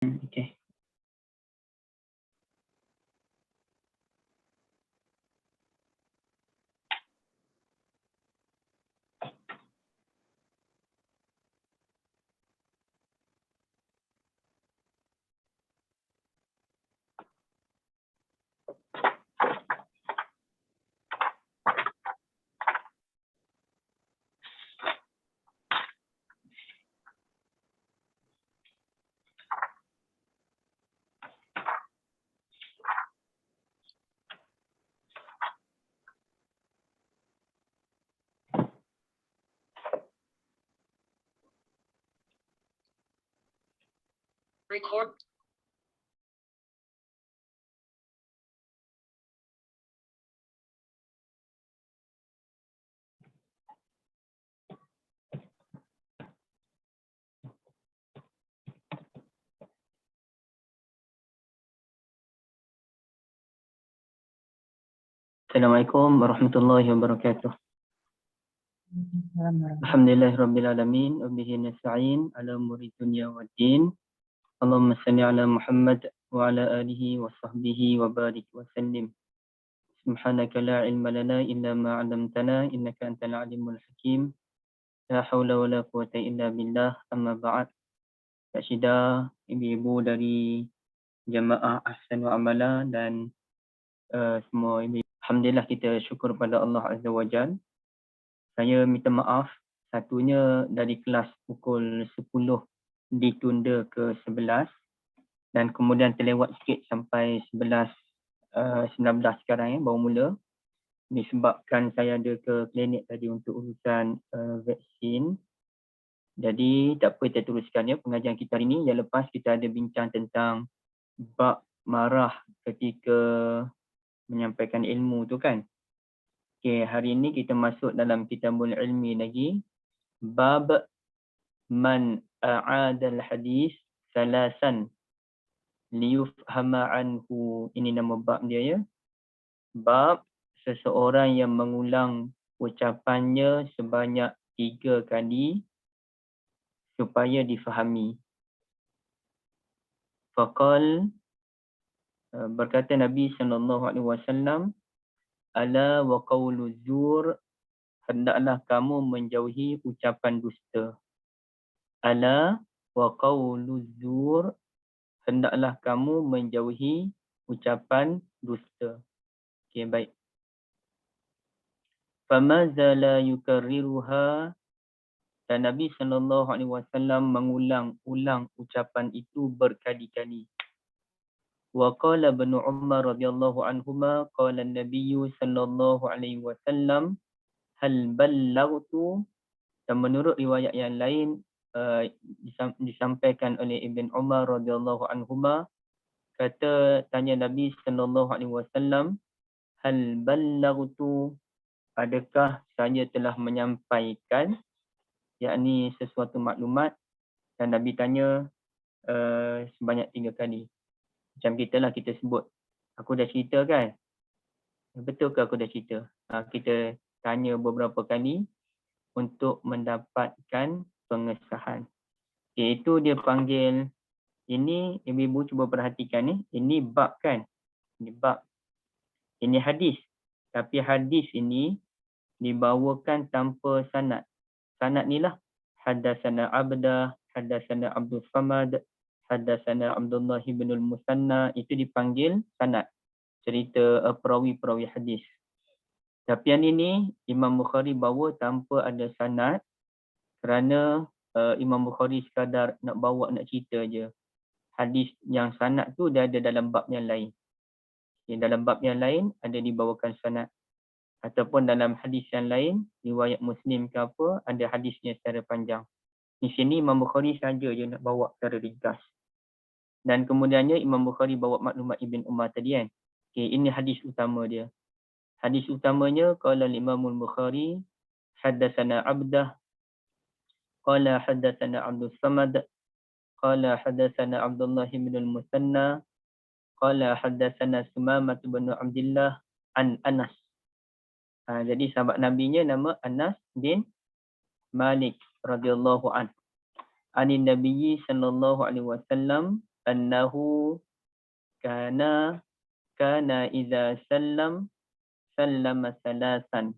Okay. Record. Assalamualaikum warahmatullahi wabarakatuh. Alhamdulillahirabbil alamin wa bihi nasta'in ala umuri dunya waddin. Allahumma shalli ala Muhammad wa ala alihi wa sahbihi wa barik wa sallim. Subhanaka la ilma lana illa ma 'allamtana innaka antal alimul hakim. La haula wa la quwwata illa billah. Amma ba'd. Kak Syida, ibu-ibu dari jemaah Ahsan wa Amala dan semua ibu. Alhamdulillah, kita syukur pada Allah Azza wa Jalla. Saya minta maaf, satunya dari kelas pukul 10 ditunda ke 11 dan kemudian terlewat sikit sampai 19 sekarang baru mula. Disebabkan saya ada ke klinik tadi untuk urusan vaksin. Jadi tak apa, kita teruskan ya pengajian kita hari ini. Yang lepas kita ada bincang tentang bab marah ketika menyampaikan ilmu tu kan. Okey, hari ini kita masuk dalam kitabul ilmi lagi. Bab man a'adal hadis salasan liyufhama anhu. Ini nama bab dia ya. Bab seseorang yang mengulang ucapannya sebanyak 3 kali supaya difahami. Faqal, berkata Nabi SAW, ala wa qawlu zur, hendaklah kamu menjauhi ucapan dusta. Ala wa qawlu zur, hendaklah kamu menjauhi ucapan dusta. Okey, baik. Famaza la yukarriruha, dan Nabi SAW mengulang-ulang ucapan itu berkali-kali. Wa qala Ibnu Umar radhiyallahu anhuma qala an-nabiy sallallahu alaihi wasallam hal ballaghtu, dan menurut riwayat yang lain disampaikan oleh Ibn Umar radhiyallahu anhuma, kata tanya Nabi sallallahu alaihi wasallam, hal ballaghtu, adakah saya telah menyampaikan, yakni sesuatu maklumat. Dan Nabi tanya sebanyak 3 kali. Macam kita lah, kita sebut, aku dah cerita kan? Betul ke aku dah cerita? Kita tanya beberapa kali untuk mendapatkan pengesahan. Iaitu dia panggil, ini ibu-ibu cuba perhatikan ni, ini bab kan? Ini bab. Ini hadis. Tapi hadis ini dibawakan tanpa sanad. Sanad ni lah haddatsana Abdah, haddatsana Abdul Samad, haddatsana Abdullah bin al-Musanna, itu dipanggil sanad. Cerita perawi-perawi hadis. Tapi yang ini Imam Bukhari bawa tanpa ada sanad kerana Imam Bukhari sekadar nak bawa, nak cerita je. Hadis yang sanad tu dia ada dalam bab yang lain. Dalam bab yang lain ada dibawakan sanad. Ataupun dalam hadis yang lain, riwayat Muslim ke apa, ada hadisnya secara panjang. Di sini Imam Bukhari saja je nak bawa secara ringkas. Dan kemudiannya Imam Bukhari bawa maklumat Ibn Umar tadi kan. Okay, ini hadis utama dia. Hadis utamanya, qala al-Imam al-Bukhari haddatsana Abdah, qala haddatsana Abdul Samad, qala haddatsana Abdullah bin al-Musanna, qala haddatsana Sumamah bin Abdullah an Anas. Jadi sahabat Nabinya nama Anas bin Malik radhiyallahu anhu. Anin Nabi sallallahu alaihi wasallam, annahu kana idza sallama salasan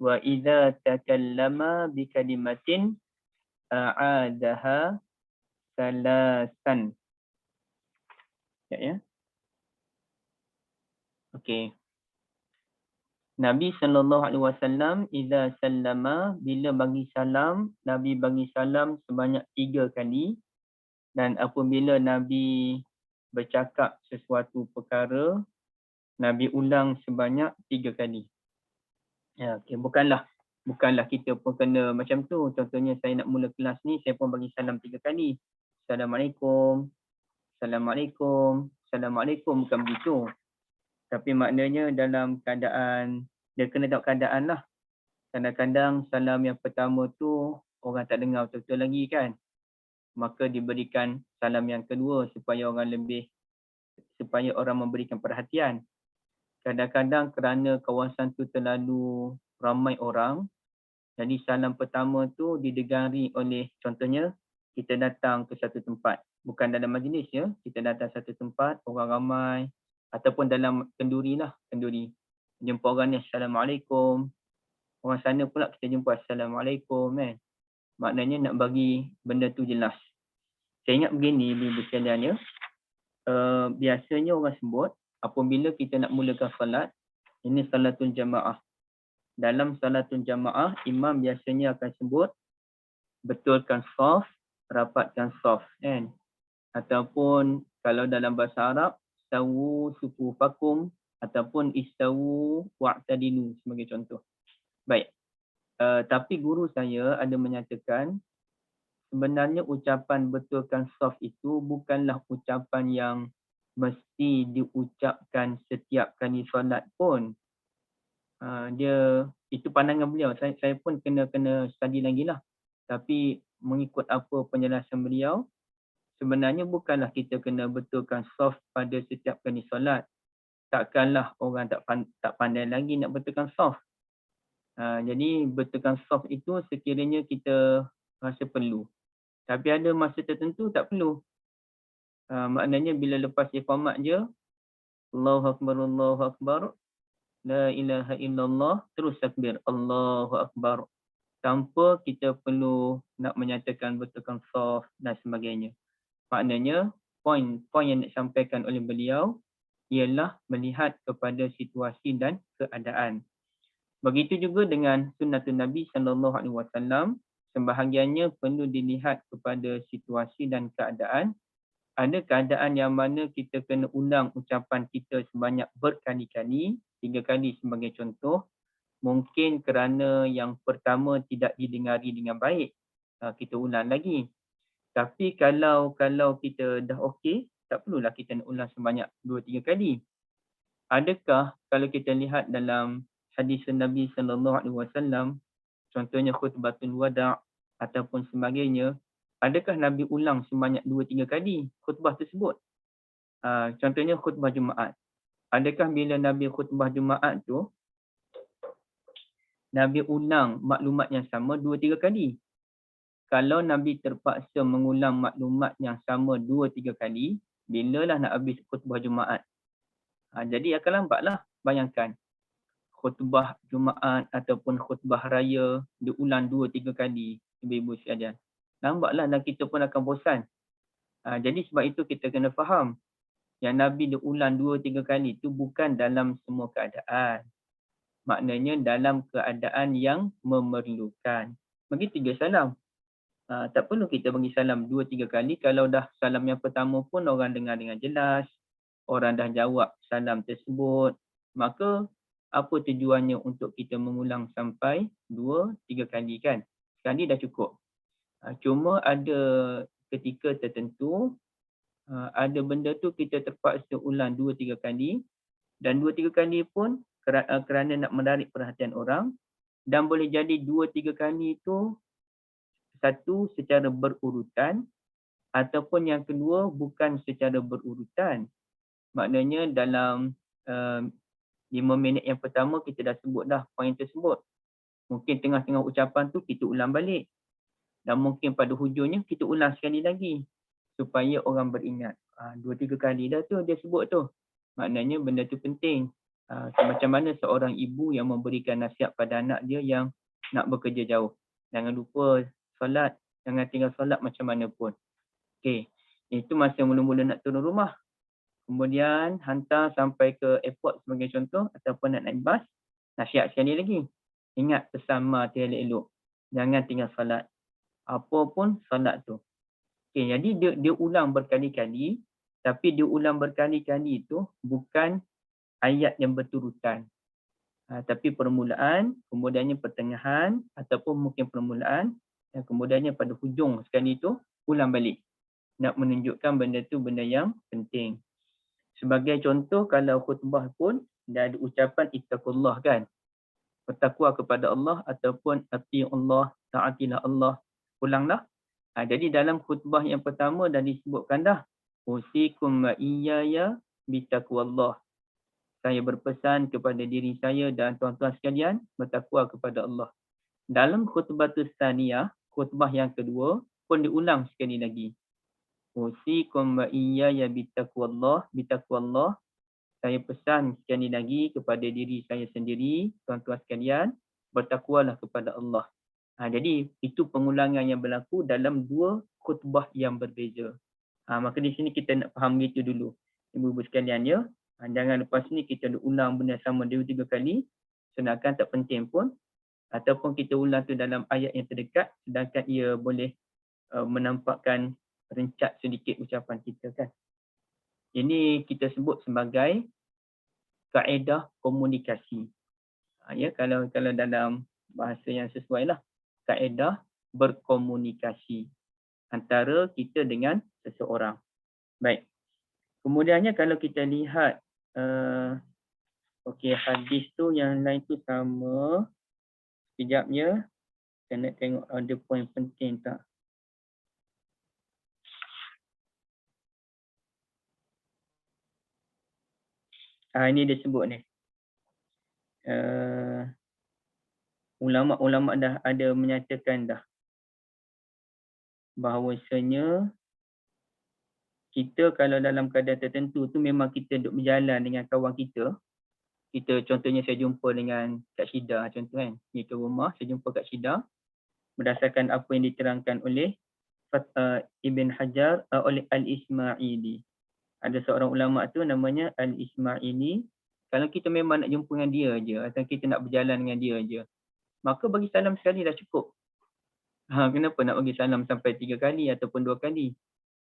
wa idza takallama bi kalimatin a'adaha salasan. Ya. Okey. Nabi SAW idza sallama, bila bagi salam, Nabi bagi salam sebanyak 3 kali, dan apabila Nabi bercakap sesuatu perkara, Nabi ulang sebanyak 3 kali. Ya, okay. Bukanlah kita pun kena macam tu. Contohnya saya nak mula kelas ni, saya pun bagi salam 3 kali. Assalamualaikum. Assalamualaikum. Assalamualaikum. Bukan begitu. Tapi maknanya dalam keadaan, dia kena tahu keadaan lah. Kadang-kadang salam yang pertama tu orang tak dengar betul-betul lagi kan. Maka diberikan salam yang kedua supaya orang memberikan perhatian. Kadang-kadang kerana kawasan tu terlalu ramai orang, jadi salam pertama tu didengari oleh, contohnya kita datang ke satu tempat, bukan dalam majlis ya, kita datang satu tempat, orang ramai, ataupun dalam kenduri. Jumpa orang ni, Assalamualaikum. Orang sana pula kita jumpa, Assalamualaikum kan. Maknanya nak bagi benda tu jelas. Saya ingat begini, ibu sekalian ya. Biasanya orang sebut, apabila kita nak mulakan salat, ini salatul jamaah. Dalam salatul jamaah, imam biasanya akan sebut, betulkan saf, rapatkan saf. Kan? Ataupun kalau dalam bahasa Arab, istawu sufufakum, ataupun istawu wa'tadilu sebagai contoh. Baik. Tapi guru saya ada menyatakan, sebenarnya ucapan betulkan saf itu bukanlah ucapan yang mesti diucapkan setiap kali solat pun. Dia itu pandangan beliau. Saya pun kena study lagi lah. Tapi mengikut apa penjelasan beliau, sebenarnya bukanlah kita kena betulkan saf pada setiap kali solat. Takkanlah orang tak pandai lagi nak betulkan saf. Jadi betulkan saf itu sekiranya kita rasa perlu. Tapi ada masa tertentu tak perlu. Maknanya bila lepas iqamat je, Allahu Akbar, la ilaha illallah, terus takbir, Allahu Akbar. Tanpa kita perlu nak menyatakan betulkan saf dan sebagainya. Maknanya, poin yang nak sampaikan oleh beliau ialah melihat kepada situasi dan keadaan. Begitu juga dengan sunnatun Nabi SAW, sebahagiannya perlu dilihat kepada situasi dan keadaan. Ada keadaan yang mana kita kena ulang ucapan kita sebanyak berkali-kali, 3 kali sebagai contoh. Mungkin kerana yang pertama tidak didengari dengan baik, kita ulang lagi. Tapi kalau kita dah okey, tak perlulah kita nak ulang sebanyak 2-3 kali. Adakah kalau kita lihat dalam hadis Nabi SAW, contohnya khutbatul wada' ataupun sebagainya, adakah Nabi ulang sebanyak 2-3 kali khutbah tersebut? Contohnya khutbah Jumaat. Adakah bila Nabi khutbah Jumaat tu, Nabi ulang maklumat yang sama 2-3 kali? Kalau Nabi terpaksa mengulang maklumat yang sama 2-3 kali, bilalah nak habis khutbah Jumaat? Jadi akan lambatlah. Bayangkan, khutbah Jumaat ataupun khutbah raya diulang 2-3 kali, ibu-ibu sekalian. Lambatlah dan kita pun akan bosan. Jadi sebab itu kita kena faham yang Nabi diulang 2-3 kali itu bukan dalam semua keadaan. Maknanya dalam keadaan yang memerlukan. Begitu juga salam. Tak perlu kita bagi salam 2-3 kali. Kalau dah salam yang pertama pun orang dengar dengan jelas, orang dah jawab salam tersebut, maka apa tujuannya untuk kita mengulang sampai 2-3 kali kan? Sekali dah cukup. Cuma ada ketika tertentu, ada benda tu kita terpaksa ulang 2-3 kali, dan 2-3 kali pun kerana nak menarik perhatian orang, dan boleh jadi 2-3 kali itu satu secara berurutan, ataupun yang kedua bukan secara berurutan. Maknanya dalam 5 minit yang pertama kita dah sebut dah poin tersebut. Mungkin tengah-tengah ucapan tu kita ulang balik. Dan mungkin pada hujungnya kita ulang sekali lagi. supaya orang beringat. 2-3 kali dah tu dia sebut tu. Maknanya benda tu penting. Macam mana seorang ibu yang memberikan nasihat pada anak dia yang nak bekerja jauh. Jangan lupa solat, jangan tinggal solat macam mana pun. Okey, itu masa mula-mula nak turun rumah. Kemudian hantar sampai ke airport sebagai contoh ataupun nak naik bas. Nasihat sekali lagi. Ingat pesan ma tu elok-elok. Jangan tinggal solat. Apa pun solat tu. Okey, jadi dia ulang berkali-kali. Tapi dia ulang berkali-kali tu bukan ayat yang berturutan. Tapi permulaan, kemudiannya pertengahan ataupun mungkin permulaan dan kemudiannya pada hujung sekali tu ulang balik. Nak menunjukkan benda tu benda yang penting. Sebagai contoh, kalau khutbah pun dah ada ucapan ittaqullah kan. Bertakwa kepada Allah ataupun ati Allah, taatilah Allah. Ulanglah. Jadi dalam khutbah yang pertama dah disebutkan dah. Usikum wa iyaya bitaqwallah. Saya berpesan kepada diri saya dan tuan-tuan sekalian bertakwa kepada Allah. Dalam khutbah tsaniyah, khutbah yang kedua pun diulang sekali lagi. Usikum wa iyaya bitaqwallah. Saya pesan sekali lagi kepada diri saya sendiri, tuan-tuan sekalian, bertakwalah kepada Allah. Jadi itu pengulangan yang berlaku dalam 2 khutbah yang berbeza. Maka di sini kita nak faham itu dulu. Ibu-ibu sekalian ya. Jangan lepas ni kita ulang benda sama 2-3 kali. Sedangkan tak penting pun. Ataupun kita ulang tu dalam ayat yang terdekat. Sedangkan ia boleh menampakkan rencat sedikit ucapan kita kan. Ini kita sebut sebagai kaedah komunikasi. Ya, kalau dalam bahasa yang sesuai lah. Kaedah berkomunikasi antara kita dengan seseorang. Baik. Kemudiannya kalau kita lihat hadis tu yang lain tu sama. Sekejapnya kita nak tengok ada poin penting tak. Ini dia sebut ni. Ulama-ulama dah ada menyatakan dah bahawasanya kita kalau dalam keadaan tertentu tu memang kita duduk berjalan dengan kawan kita. Kita contohnya saya jumpa dengan Kak Syida contoh kan. Pergi ke rumah, saya jumpa Kak Syida. Berdasarkan apa yang diterangkan oleh Ibn Hajar oleh Al-Ismaili. Ada seorang ulama tu namanya Al-Ismaili. Kalau kita memang nak jumpa dengan dia je atau kita nak berjalan dengan dia je, maka bagi salam sekali dah cukup. Kenapa nak bagi salam sampai 3 kali ataupun 2 kali?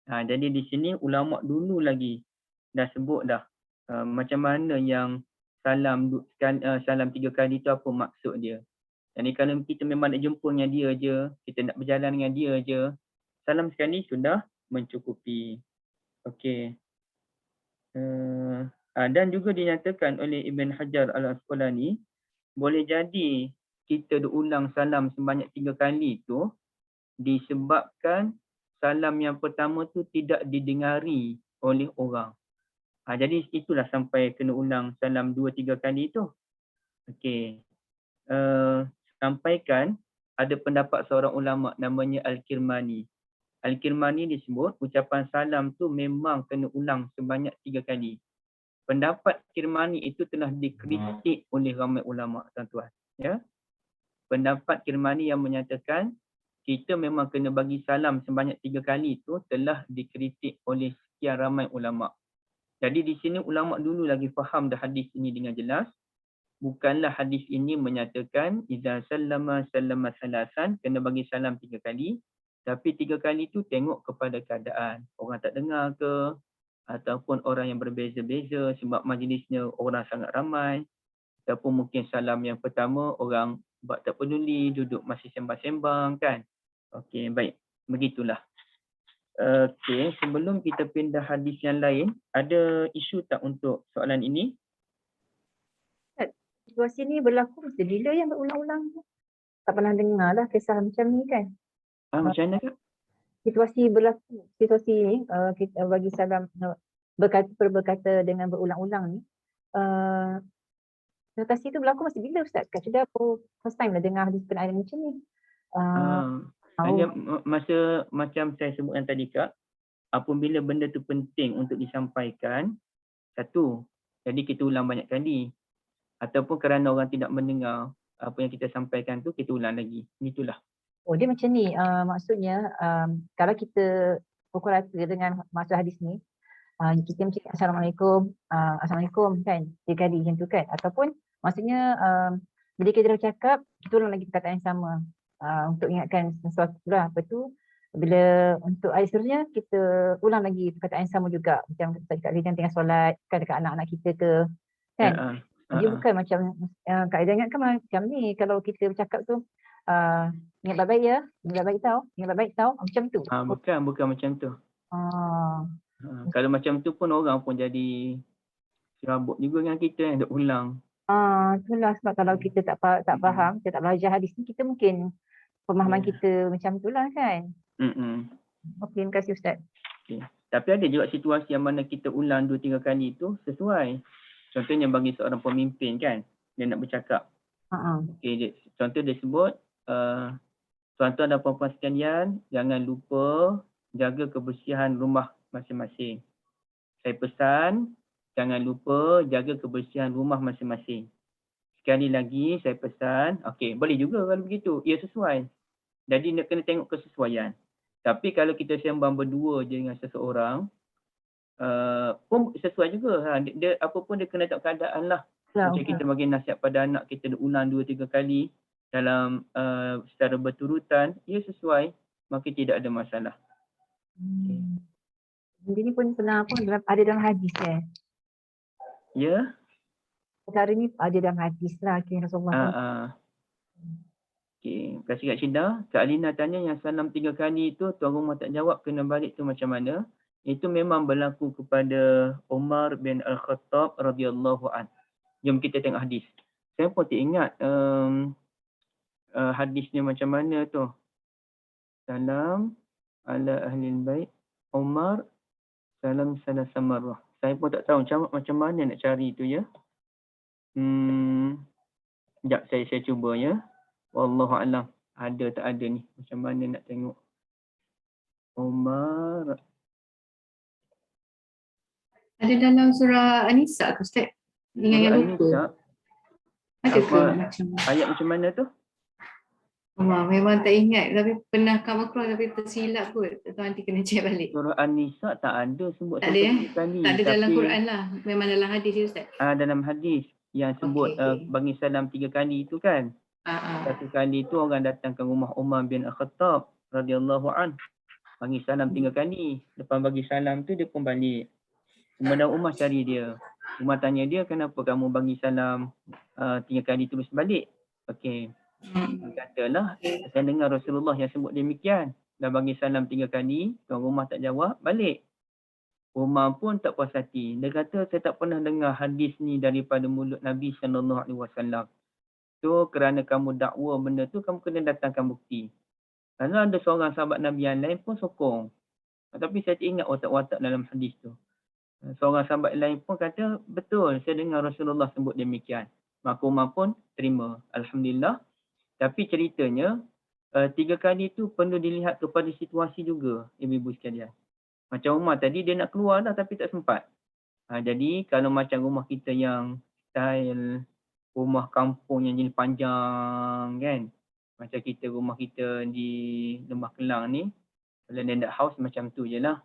Jadi di sini ulama dulu lagi dah sebut dah macam mana yang salam 3 kali tu apa maksud dia. Jadi kalau kita memang nak jumpa dengan dia je, kita nak berjalan dengan dia je, salam sekali sudah mencukupi. Okey. Dan juga dinyatakan oleh Ibn Hajar Al-Asqalani, boleh jadi kita ulang salam sebanyak 3 kali tu disebabkan salam yang pertama tu tidak didengari oleh orang. Jadi itulah sampai kena ulang salam 2-3 kali tu. Okey. Sampaikan ada pendapat seorang ulama namanya Al-Kirmani. Al-Kirmani disebut ucapan salam tu memang kena ulang sebanyak 3 kali. Pendapat Kirmani itu telah dikritik oleh ramai ulama tuan-tuan. Ya. Pendapat Kirmani yang menyatakan kita memang kena bagi salam sebanyak 3 kali itu telah dikritik oleh sekian ramai ulama. Jadi di sini ulama dulu lagi faham dah hadis ini dengan jelas. Bukanlah hadis ini menyatakan idza sallama salasan kena bagi salam 3 kali. Tapi 3 kali itu tengok kepada keadaan. Orang tak dengar ke ataupun orang yang berbeza-beza sebab majlisnya orang sangat ramai. Ataupun mungkin salam yang pertama orang buat tak peduli, duduk masih sembang-sembang kan. Okey, baik. Begitulah. Okey, sebelum kita pindah hadis yang lain, ada isu tak untuk soalan ini? Situasi ni berlaku mesti bila yang berulang-ulang tu? Tak pernah dengar lah kisah macam ni kan? Macam mana Kak? Situasi ni kita bagi salam berkata dengan berulang-ulang ni. Situasi tu berlaku mesti bila Ustaz? Kat sudah aku first time lah dengar hadis berkenaan macam ni. Masa macam saya sebutkan tadi Kak, apabila benda tu penting untuk disampaikan, satu, jadi kita ulang banyak kali. Ataupun kerana orang tidak mendengar apa yang kita sampaikan tu, kita ulang lagi. Itulah. Oh, dia macam ni. Maksudnya, kalau kita pukul rata dengan maksud hadis ni, kita macam Assalamualaikum, Assalamualaikum kan, 3 kali macam tu kan. Ataupun maksudnya bila kita dah cakap, kita ulang lagi perkataan yang sama untuk ingatkan sesuatu lah. Apa tu, bila untuk ayat seterusnya, kita ulang lagi perkataan yang sama juga. Macam kita cakap kita tengah solat, kan dekat anak-anak kita ke, kan. Dia bukan macam, kaedah ingatkan macam ni, kalau kita bercakap tu, ingat baik-baik ya, ingat baik-baik tau, macam tu. Bukan macam tu. Kalau macam tu pun orang pun jadi serabut juga dengan kita yang duk ulang. Itulah sebab kalau kita tak faham, kita tak belajar hadis ni, kita mungkin pemahaman kita macam tu lah kan. Okey, terima kasih Ustaz. Okay. Tapi ada juga situasi yang mana kita ulang 2-3 kali tu sesuai. Contohnya bagi seorang pemimpin kan, dia nak bercakap. Okay, contoh dia sebut, tuan-tuan dan puan-puan sekalian, jangan lupa jaga kebersihan rumah masing-masing. Saya pesan, jangan lupa jaga kebersihan rumah masing-masing. Sekali lagi saya pesan, okey, boleh juga kalau begitu. Ia sesuai. Jadi nak kena tengok kesesuaian. Tapi kalau kita sembang berdua je dengan seseorang, pun sesuai juga. Dia apa pun dia kena tahu keadaan lah. Macam kita bagi nasihat pada anak kita ulang 2-3 kali dalam secara berturutan, ia sesuai, maka tidak ada masalah. Ini pun pernah ada dalam hadis Ya. Perkara ni ada dalam hadis lah Rasulullah. Okey, kasih Kak Cinda. Kak Alina tanya yang salam 3 kali itu tuan rumah tak jawab, kena balik tu macam mana? Itu memang berlaku kepada Umar bin Al-Khattab radhiyallahu an. Jom kita tengok hadis. Saya pun tak ingat hadisnya macam mana tu. Salam ala ahlil bait Umar salam samarah. Saya pun tak tahu macam mana nak cari tu ya. Sekejap saya cuba ya. Wallahu a'lam. Ada tak ada ni? Macam mana nak tengok? Umar. Ada dalam surah An-Nisa ke Ustaz? Yang lupa. Ada ke macam ayat macam mana tu? Memang tak ingat, tapi pernah cover keluar tapi tersilap kot. Tuan nanti kena check balik. Surah An-Nisa tak ada sebut tak ada kali. Tak ada dalam Quran lah. Memang dalam hadis je Ustaz. Dalam hadis yang sebut bagi salam 3 kali itu kan. Satu kali tu orang datang ke rumah Umar bin Al-Khattab radhiyallahu an. Bagi salam 3 kali. Lepas bagi salam tu dia pun balik. Kemudian Umar cari dia. Umar tanya dia, kenapa kamu bagi salam 3 kali terus balik? Okey. Katalah, saya dengar Rasulullah yang sebut demikian. Dah bagi salam 3 kali, tuan rumah tak jawab, balik. Umar pun tak puas hati. Dia kata, saya tak pernah dengar hadis ni daripada mulut Nabi SAW. So, kerana kamu dakwa benda tu, kamu kena datangkan bukti. Kerana ada seorang sahabat Nabi yang lain pun sokong. Tapi saya tak ingat watak-watak dalam hadis tu. Seorang sahabat lain pun kata, betul, saya dengar Rasulullah sebut demikian. Maka Umar pun terima. Alhamdulillah. Tapi ceritanya, 3 kali tu perlu dilihat kepada situasi juga, ibu-ibu sekalian. Macam Umar tadi, dia nak keluar dah tapi tak sempat. Jadi, kalau macam rumah kita yang style rumah kampung yang jenis panjang kan. Macam rumah kita di Lembah Kelang ni, landed house macam tu je lah.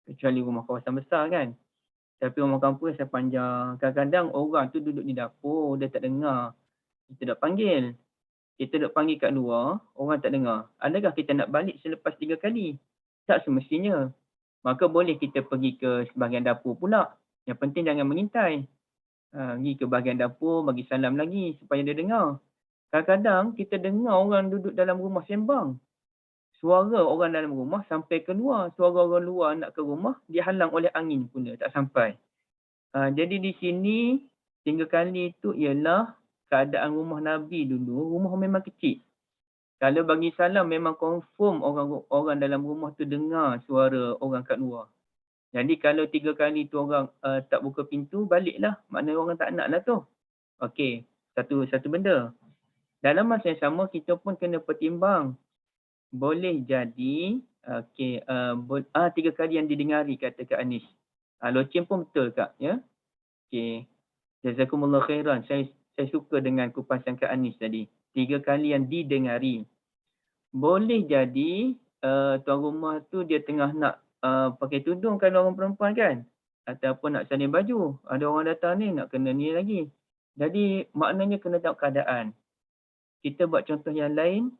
Kecuali rumah kawasan besar kan. Tapi rumah kampung saya panjang. Kadang-kadang orang tu duduk di dapur, dia tak dengar. Kita dah panggil. Kita dah panggil kat luar, orang tak dengar. Adakah kita nak balik selepas 3 kali? Tak semestinya. Maka boleh kita pergi ke sebahagian dapur pula. Yang penting jangan mengintai. Pergi ke bahagian dapur, bagi salam lagi supaya dia dengar. Kadang-kadang kita dengar orang duduk dalam rumah sembang. Suara orang dalam rumah sampai keluar. Suara orang luar nak ke rumah, dihalang oleh angin pula, tak sampai. Jadi di sini, 3 kali itu ialah keadaan rumah Nabi dulu, rumah memang kecil. Kalau bagi salam memang confirm orang dalam rumah tu dengar suara orang kat luar. Jadi kalau 3 kali tu orang tak buka pintu, baliklah. Maknanya orang tak nak lah tu. Okey, satu benda. Dalam masa yang sama, kita pun kena pertimbang. Boleh jadi Okey, 3 kali yang didengari kata Kak Anis. Loceng pun betul Kak, ya. Okey. Jazakumullah khairan. Saya suka dengan kupasan Kak Anis tadi. 3 kali yang didengari. Boleh jadi tuan rumah tu dia tengah nak pakai tudung kalau orang perempuan kan. Ataupun nak salin baju. Ada orang datang ni nak kena ni lagi. Jadi maknanya kena tengok keadaan. Kita buat contoh yang lain.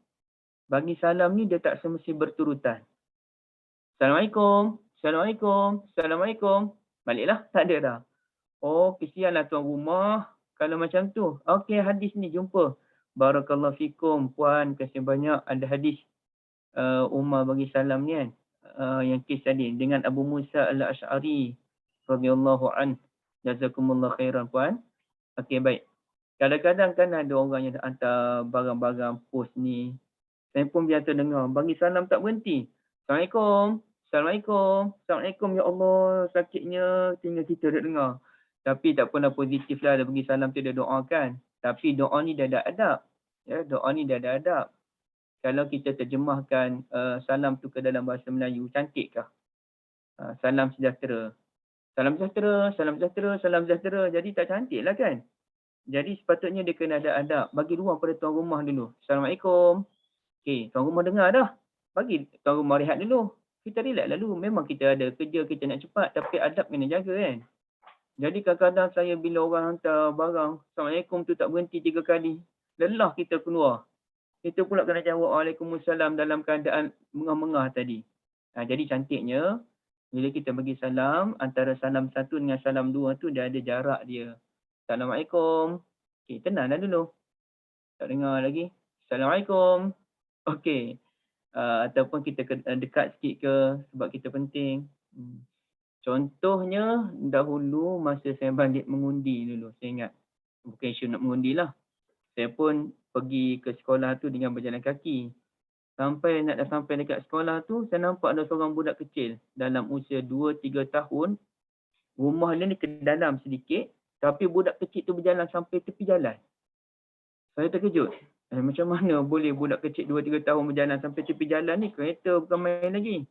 Bagi salam ni dia tak semesti berturutan. Assalamualaikum. Assalamualaikum. Assalamualaikum. Baliklah. Tak ada dah. Oh, kesianlah tuan rumah kalau macam tu. Okey, hadis ni jumpa. Barakallahu fikum puan, kasih banyak ada hadis Umar bagi salam ni kan. Yang kes tadi dengan Abu Musa Al-Asy'ari radhiyallahu an. Jazakumullah khairan puan. Okey, baik. Kadang-kadang kan ada orang yang hantar barang-barang post ni. Saya pun biasa dengar, bagi salam tak berhenti. Assalamualaikum. Assalamualaikum. Assalamualaikum. Ya Allah, sakitnya tinggal kita duk dengar. Tapi tak pernah positif lah dia bagi salam tu dia doakan. Tapi doa ni dah ada adab. Ya, doa ni dah ada adab. Kalau kita terjemahkan salam tu ke dalam bahasa Melayu, cantikkah? Salam sejahtera. Salam sejahtera, salam sejahtera, salam sejahtera. Jadi tak cantik lah kan? Jadi sepatutnya dia kena ada adab. Bagi ruang pada tuan rumah dulu. Assalamualaikum. Okey, tuan rumah dengar dah. Bagi tuan rumah rehat dulu. Kita relax lalu. Memang kita ada kerja, kita nak cepat. Tapi adab kena jaga kan. Jadi kadang-kadang saya bila orang hantar barang, Assalamualaikum tu tak berhenti 3 kali. Lelah kita keluar. Kita pula kena jawab Waalaikumsalam dalam keadaan mengah-mengah tadi. Jadi cantiknya, bila kita bagi salam, antara salam 1 dengan salam 2 tu dia ada jarak dia. Assalamualaikum. Okey, tenanglah dulu. Tak dengar lagi. Assalamualaikum. Okey. Ataupun kita dekat sikit ke sebab kita penting. Contohnya dahulu masa saya balik mengundi dulu. Saya ingat. Bukan isu nak mengundi lah. Saya pun pergi ke sekolah tu dengan berjalan kaki. Sampai nak dah sampai dekat sekolah tu, saya nampak ada seorang budak kecil dalam usia 2-3 tahun. Rumah dia ni ke dalam sedikit. Tapi budak kecil tu berjalan sampai tepi jalan. Saya terkejut. Macam mana boleh budak kecil 2-3 tahun berjalan sampai tepi jalan ni? Kereta bukan main lagi.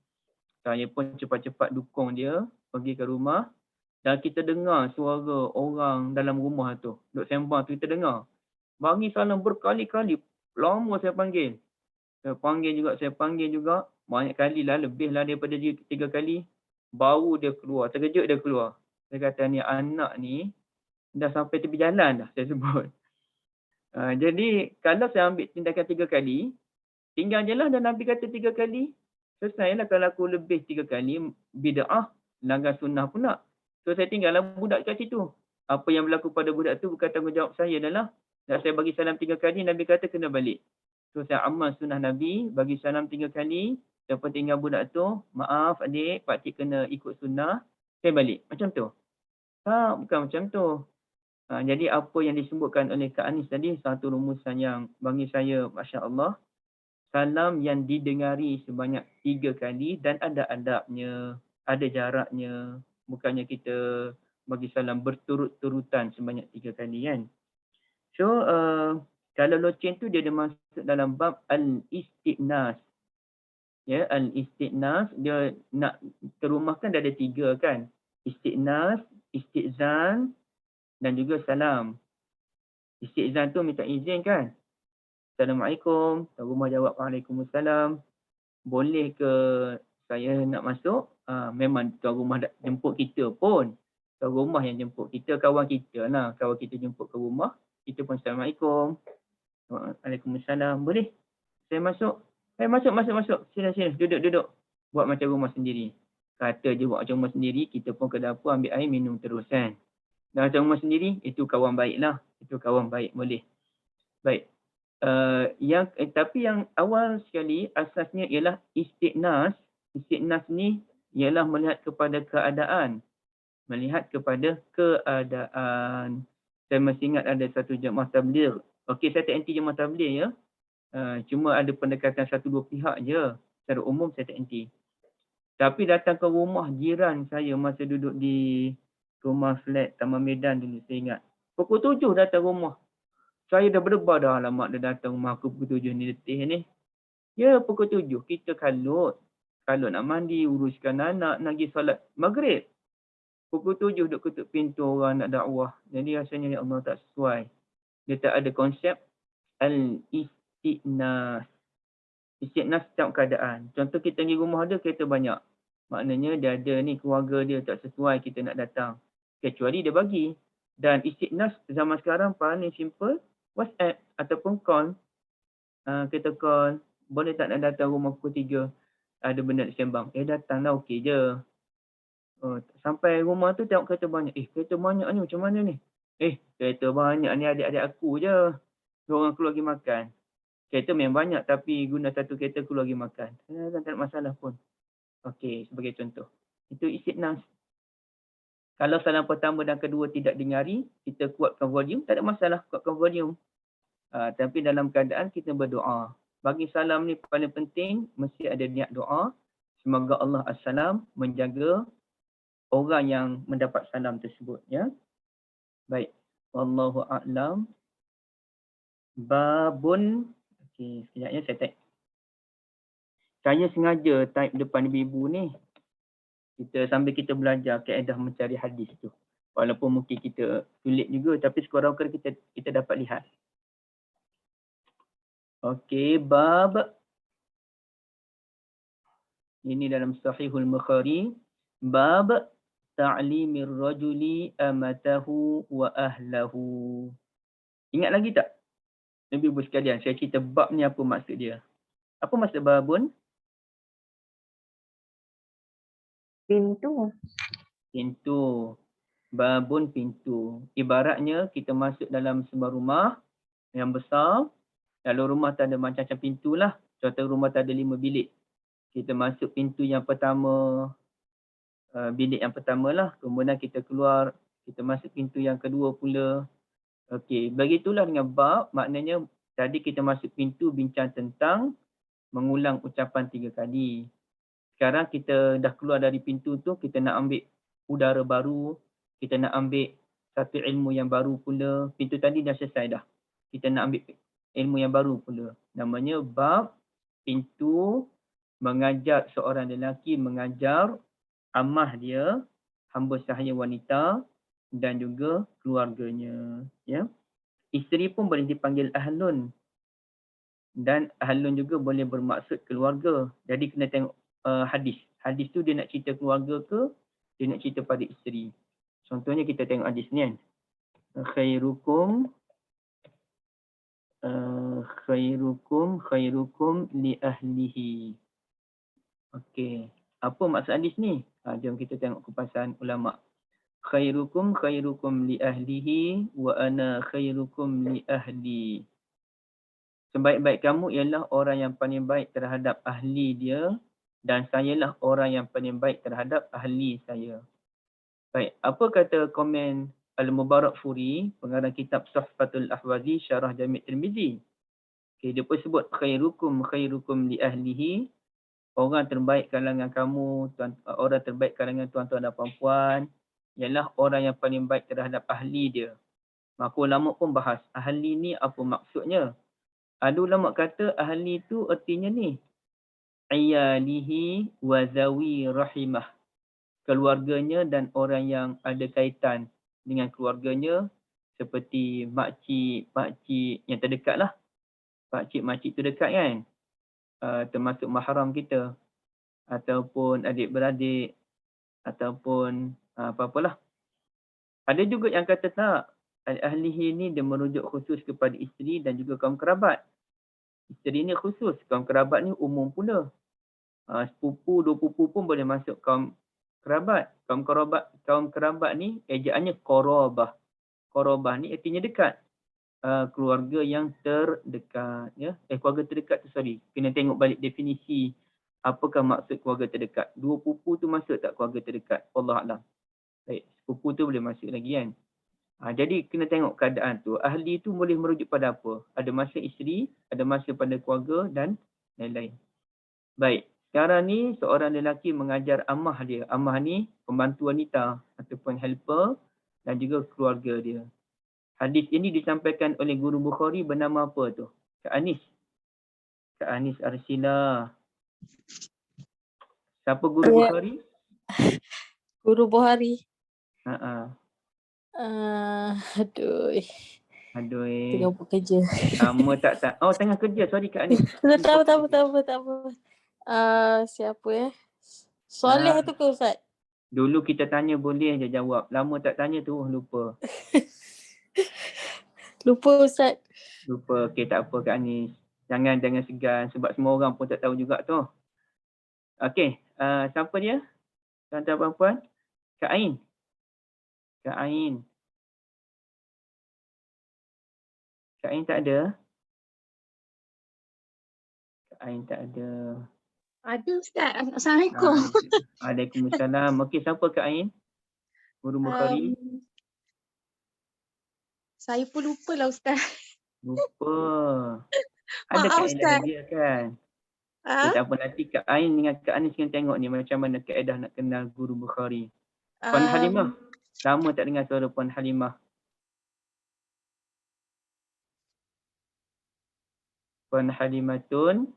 Saya pun cepat-cepat dukung dia pergi ke rumah. Dan kita dengar suara orang dalam rumah tu. Duk sembang tu kita dengar. Bagi salam berkali-kali. Lama saya panggil. Saya panggil juga. Banyak kali lah, lebih lah daripada 3 kali. Baru dia keluar. Terkejut dia keluar. Saya kata ni anak ni dah sampai tepi jalan dah, saya sebut. Jadi kalau saya ambil tindakan 3 kali, tinggal je lah dan Nabi kata 3 kali, selesai lah. Kalau aku lebih 3 kali, bida'ah, langgar sunnah pula. So saya tinggallah budak kat situ. Apa yang berlaku pada budak tu bukan tanggungjawab saya adalah, nak saya bagi salam 3 kali, Nabi kata kena balik. So saya amal sunnah Nabi, bagi salam 3 kali, lepas tinggal budak tu, maaf adik, pakcik kena ikut sunnah, saya balik. Macam tu. Bukan macam tu. Jadi apa yang disebutkan oleh Kak Anis tadi, satu rumusan yang bagi saya, Masya Allah, salam yang didengari sebanyak 3 kali dan ada adabnya, ada jaraknya. Bukannya kita bagi salam berturut-turutan sebanyak 3 kali kan. So, kalau loceng tu dia ada masuk dalam bab al-isti'nas. Ya, al-isti'nas, dia nak terumahkan dia ada 3 kan. Isti'nas, isti'zan, dan juga salam. Isti'zan tu minta izin kan. Assalamualaikum. Tuan rumah jawab Waalaikumsalam. Boleh ke saya nak masuk? Memang tuan rumah jemput kita pun. Tuan rumah yang jemput kita, kawan kita lah. Kawan kita jemput ke rumah. Kita pun Assalamualaikum. Waalaikumsalam. Boleh? Saya masuk? Masuk. Sila. Duduk. Buat macam rumah sendiri. Kata je buat macam rumah sendiri, kita pun ke dapur ambil air minum terus kan. Dan macam rumah sendiri, itu kawan baik lah. Itu kawan baik, boleh. Baik. Tapi yang awal sekali, asasnya ialah isti'nas. Isti'nas ni ialah melihat kepada keadaan. Saya masih ingat ada satu jemaah tabligh. Okey, saya tak anti jemaah tabligh ya. Cuma ada pendekatan 1-2 pihak je. Secara umum saya tak anti. Tapi datang ke rumah jiran saya masa duduk di rumah flat Taman Medan dulu, saya ingat. Pukul 7 datang rumah. Saya dah berdebar dah, alamak dia datang rumah aku pukul 7 ni, letih ni. Ya, pukul 7 kita kalut. Kalau nak mandi, uruskan anak, nak pergi solat maghrib. Pukul 7 duduk ketuk pintu orang nak dakwah. Jadi rasanya ya Allah tak sesuai. Dia tak ada konsep al-istiqnas. Istiqnas setiap keadaan. Contoh kita pergi rumah dia, kereta banyak. Maknanya dia ada ni keluarga dia tak sesuai kita nak datang. Kecuali dia bagi. Dan istiqnas zaman sekarang paling simple, WhatsApp ataupun call. Kita call, boleh tak nak datang rumah pukul 3? Ada benda nak sembang. Datang lah, okey je. Sampai rumah tu tengok kereta banyak. Kereta banyak ni macam mana ni? Kereta banyak ni adik-adik aku je. Diorang keluar pergi makan. Kereta memang banyak tapi guna satu kereta keluar pergi makan. Tak ada masalah pun. Okey, sebagai contoh. Itu istiqnas. Kalau salam pertama dan kedua tidak dengari, kita kuatkan volume, tak ada masalah kuatkan volume. Tapi dalam keadaan kita berdoa. Bagi salam ni paling penting, mesti ada niat doa. Semoga Allah As-Salam menjaga orang yang mendapat salam tersebut. Ya. Baik. Wallahu a'lam. Babun. Okey, sekejap ya saya type. Saya sengaja type depan ibu-ibu ni. Sambil kita belajar kaedah mencari hadis tu. Walaupun mungkin kita sulit juga tapi sekurang-kurangnya kita dapat lihat. Okey, bab. Ini dalam Sahihul Bukhari. Bab ta'limir rajuli amatahu wa ahlahu. Ingat lagi tak? Ibu-ibu sekalian, saya cerita bab ni apa maksud dia. Apa maksud babun? Pintu. Pintu. Babun pintu. Ibaratnya kita masuk dalam sebuah rumah yang besar. Kalau rumah tak ada macam-macam pintu lah. Contoh rumah tak ada 5 bilik. Kita masuk pintu yang pertama, bilik yang pertama lah. Kemudian kita keluar, kita masuk pintu yang kedua pula. Okey, begitulah dengan bab. Maknanya tadi kita masuk pintu bincang tentang mengulang ucapan 3 kali. Sekarang kita dah keluar dari pintu tu, kita nak ambil udara baru, kita nak ambil satu ilmu yang baru pula. Pintu tadi dah selesai dah. Kita nak ambil ilmu yang baru pula. Namanya bab pintu mengajar seorang lelaki mengajar amah dia, hamba sahaya wanita dan juga keluarganya. Ya. Isteri pun boleh dipanggil ahlun. Dan ahlun juga boleh bermaksud keluarga. Jadi kena tengok hadis. Hadis tu dia nak cerita keluarga ke, dia nak cerita pada isteri. Contohnya kita tengok hadis ni kan. Khairukum li ahlihi. Okey. Apa maksud hadis ni? Jom kita tengok kupasan ulama. Khairukum li ahlihi wa ana khairukum li ahli. Sebaik-baik kamu ialah orang yang paling baik terhadap ahli dia dan sayalah orang yang paling baik terhadap ahli saya. Baik, apa kata komen Al-Mubarakfuri, pengarang kitab Suhfatul Ahwazi, Syarah Jami' Tirmizi. Okay, dia pun sebut khairukum li ahlihi, orang terbaik kalangan kamu, orang terbaik kalangan tuan-tuan dan puan-puan, ialah orang yang paling baik terhadap ahli dia. Maka ulama pun bahas, ahli ni apa maksudnya? Ada ulama kata ahli tu artinya ni, iyalihi wa zawi rahimah. Keluarganya dan orang yang ada kaitan dengan keluarganya seperti makcik yang terdekat lah. Makcik tu dekat kan? Termasuk mahram kita. Ataupun adik-beradik. Ataupun apa-apalah. Ada juga yang kata tak. Ahlihi ni dia merujuk khusus kepada isteri dan juga kaum kerabat. Isteri ni khusus. Kaum kerabat ni umum pula. Sepupu, dua pupu pun boleh masuk kaum kerabat. Kaum kerabat ni ejaannya qorabah. Qorabah ni artinya dekat. Keluarga yang terdekat. Ya? Keluarga terdekat tu sorry. Kena tengok balik definisi. Apakah maksud keluarga terdekat. Dua pupu tu masuk tak keluarga terdekat? Wallahualam. Baik, sepupu tu boleh masuk lagi kan. Jadi kena tengok keadaan tu. Ahli tu boleh merujuk pada apa? Ada masa isteri, ada masa pada keluarga dan lain-lain. Baik, sekarang ni seorang lelaki mengajar amah dia. Amah ni pembantu wanita ataupun helper dan juga keluarga dia. Hadis ini disampaikan oleh guru Bukhari bernama apa tu? Kak Anis. Kak Anis Arsilah. Siapa guru Ya. Bukhari? Guru Bukhari. Aduh. Aduh. Tengah buat kerja. Lama tak. Oh, tengah kerja. Sorry Kak Anis. Tak apa. Siapa ya? Soleh tu ke Ustaz? Dulu kita tanya boleh je jawab. Lama tak tanya tu lupa. Lupa Ustaz. Lupa. Okey, tak apa Kak Anis. Jangan segan sebab semua orang pun tak tahu juga tu. Okey, siapa dia? Tuan-tuan puan-puan? Kak Ain. Kak Ain. Kak Ain tak ada? Kak Ain tak ada. Ada Ustaz. Assalamualaikum. Waalaikumsalam. Okey, siapa Kak Ain? Guru Bukhari? Saya pun lupa lah Ustaz. Lupa. Ada Maaf, kaedah Ustaz. dia kan? Okay, tak apa, nanti Kak Ain dengan Kak Anis kena tengok ni macam mana kaedah nak kenal guru Bukhari. Puan Halimah. Lama tak dengar suara Puan Halimah. Puan Halimatun.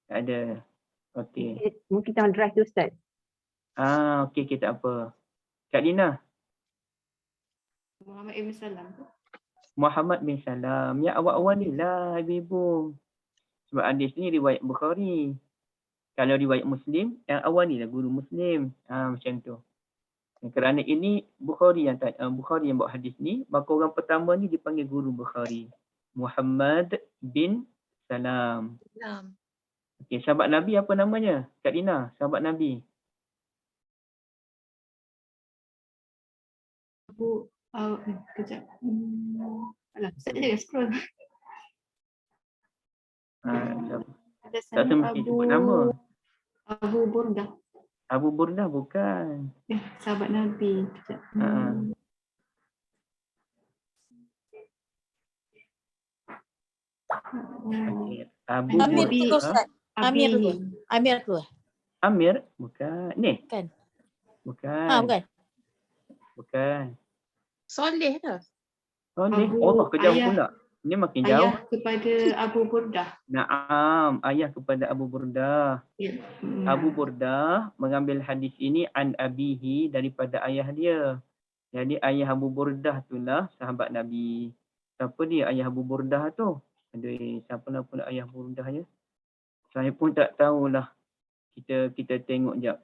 Tak ada. Okey. Mungkin tengah drive tu Ustaz. Okey, tak apa. Kak Dina. Muhammad Ibn Salam. Muhammad bin Salam. Ya, awak ni lah ibu-ibu. Sebab hadis ni riwayat Bukhari. Kalau riwayat Muslim, yang awal ni lah guru Muslim. Macam tu. Kerana ini Bukhari yang bawa hadis ni, maka orang pertama ni dipanggil guru Bukhari. Muhammad bin Salam. Okey, sahabat Nabi apa namanya? Kak Dina, sahabat Nabi. Kejap. Alah, Ustaz jangan scroll. Ada Tak sana mesti sebut nama. Abu Burdah. Abu Burdah bukan. Sahabat Nabi. Kejap. Okay. Abu Amir tu ke Burdah. Ustaz? Amir tu. Amir tu. Amir? Bukan. Ni? Bukan. Bukan. Bukan. Bukan. Soleh dah. Soleh. Allah kejauh pula. Ini makin jauh. Ayah kepada Abu Burdah. Naam, ayah kepada Abu Burdah. Abu Burdah mengambil hadis ini an abihi daripada ayah dia. Jadi ayah Abu Burdah itulah sahabat Nabi. Siapa dia ayah Abu Burdah tu? Aduh, siapa nama pula ayah Abu Burdah ya? Saya pun tak tahulah. Kita tengok jap.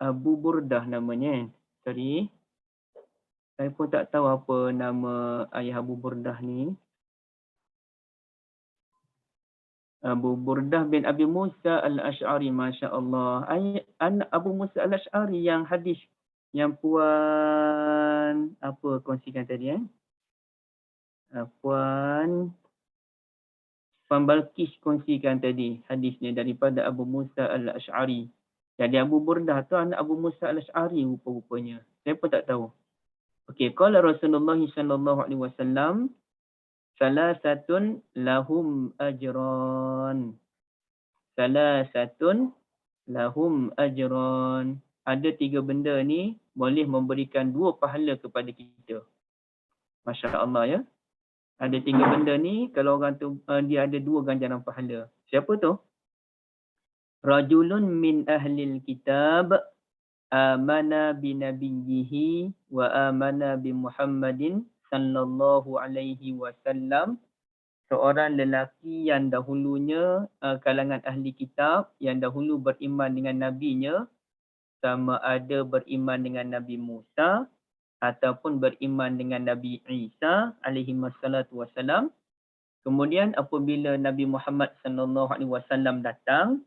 Abu Burdah namanya. Sorry. Saya pun tak tahu apa nama ayah Abu Burdah ni. Abu Burdah bin Abi Musa al-Ash'ari, Masya Allah. Abu Musa al-Ash'ari yang hadis yang puan apa kongsikan tadi Puan Balqis kongsikan tadi hadisnya daripada Abu Musa al-Ash'ari. Jadi Abu Burdah tu anak Abu Musa al-Ash'ari rupa-rupanya. Saya pun tak tahu. Okey, qala Rasulullah sallallahu alaihi wasallam salasatun lahum ajran. Salasatun lahum ajran. Ada 3 benda ni boleh memberikan 2 pahala kepada kita. Masya Allah ya. Ada 3 benda ni kalau orang tu dia ada 2 ganjaran pahala. Siapa tu? Rajulun min ahlil kitab amana bi nabiyhi wa amana bi Muhammadin sallallahu alaihi wasallam. Seorang lelaki yang dahulunya kalangan ahli kitab yang dahulu beriman dengan nabinya, sama ada beriman dengan Nabi Musa ataupun beriman dengan Nabi Isa alaihi wassalatu wassalam. Kemudian apabila Nabi Muhammad sallallahu alaihi wasallam datang,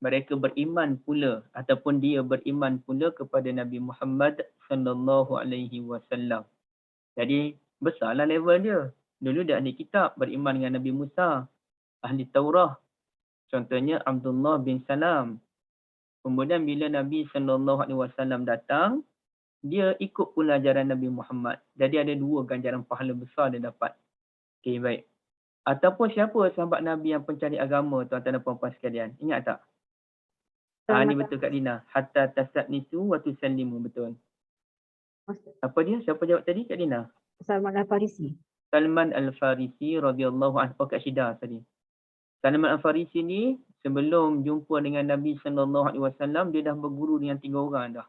mereka beriman pula ataupun dia beriman pula kepada Nabi Muhammad sallallahu alaihi wasallam. Jadi besarlah level dia. Dulu dia ahli kitab, beriman dengan Nabi Musa, ahli Taurah. Contohnya Abdullah bin Salam. Kemudian bila Nabi sallallahu alaihi wasallam datang, dia ikut pula ajaran Nabi Muhammad. Jadi ada 2 ganjaran pahala besar dia dapat. Okey, baik. Ataupun siapa sahabat Nabi yang pencari agama, tuan-tuan dan puan-puan sekalian? Ingat tak? Ni betul Kak Dina. Hatta tasatnisu wa tusallimu, betul. Apa dia? Siapa jawab tadi Kak Dina? Salman Al-Farisi. Salman Al-Farisi radhiyallahu anhu. Kak Syida tadi. Salman Al-Farisi ni sebelum jumpa dengan Nabi SAW, dia dah berguru dengan 3 orang dah.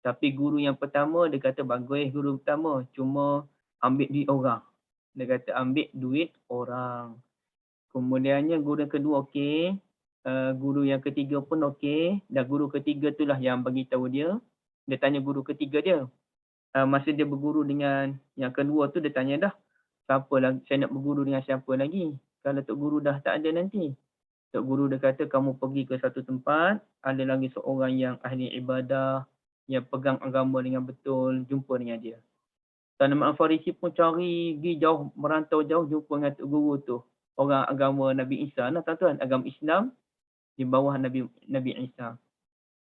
Tapi guru yang pertama dia kata bagus guru pertama, cuma ambil duit orang. Dia kata ambil duit orang. Kemudiannya guru yang kedua okey, guru yang ketiga pun okey, dan guru ketiga itulah yang bagi tahu dia. Dia tanya guru ketiga dia. Masa dia berguru dengan yang kedua tu dia tanya dah, siapa lagi saya nak berguru dengan siapa lagi? Kalau tok guru dah tak ada nanti. Tok guru dia kata kamu pergi ke satu tempat, ada lagi seorang yang ahli ibadah, yang pegang agama dengan betul, jumpa dengan dia. Salman Al-Farisi pun cari, pergi jauh, merantau jauh jumpa dengan tok guru tu. Orang agama Nabi Isa lah tuan-tuan, agama Islam di bawah Nabi Isa.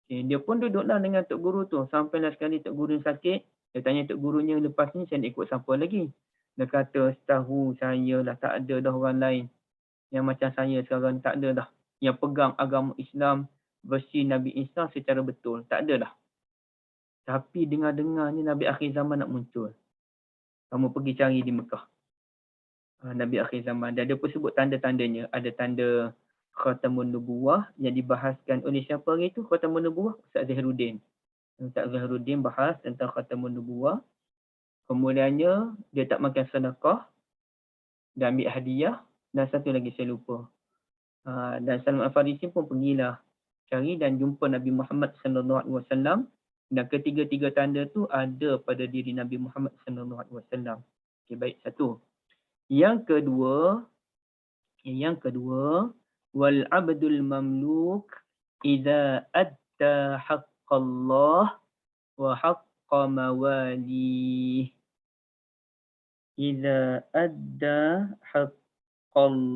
Okay, dia pun duduklah dengan tok guru tu. Sampailah sekali tok guru sakit, dia tanya tok gurunya, lepas ni saya nak ikut siapa lagi? Dia kata setahu saya lah tak ada dah orang lain yang macam saya sekarang, tak ada dah yang pegang agama Islam versi Nabi Isa secara betul, tak ada dah. Tapi dengar-dengar ni Nabi akhir zaman nak muncul. Kamu pergi cari di Mekah. Nabi akhir zaman. Dan dia pun sebut tanda-tandanya. Ada tanda Khatamun Nubuwah yang dibahaskan oleh siapa hari itu? Khatamun Nubuwah? Ustaz Zahiruddin. Ustaz Zahiruddin bahas tentang Khatamun Nubuwah. Kemudiannya dia tak makan sedekah dan ambil hadiah. Dan satu lagi saya lupa. Dan Salman Al-Farisi pun pergilah cari dan jumpa Nabi Muhammad SAW. Dan ketiga-tiga tanda tu ada pada diri Nabi Muhammad SAW. Okey, baik, satu. Yang kedua, wal abdul mamluk idza adda haqqallah wa haqqa mawali. Idza adda haqqallahi.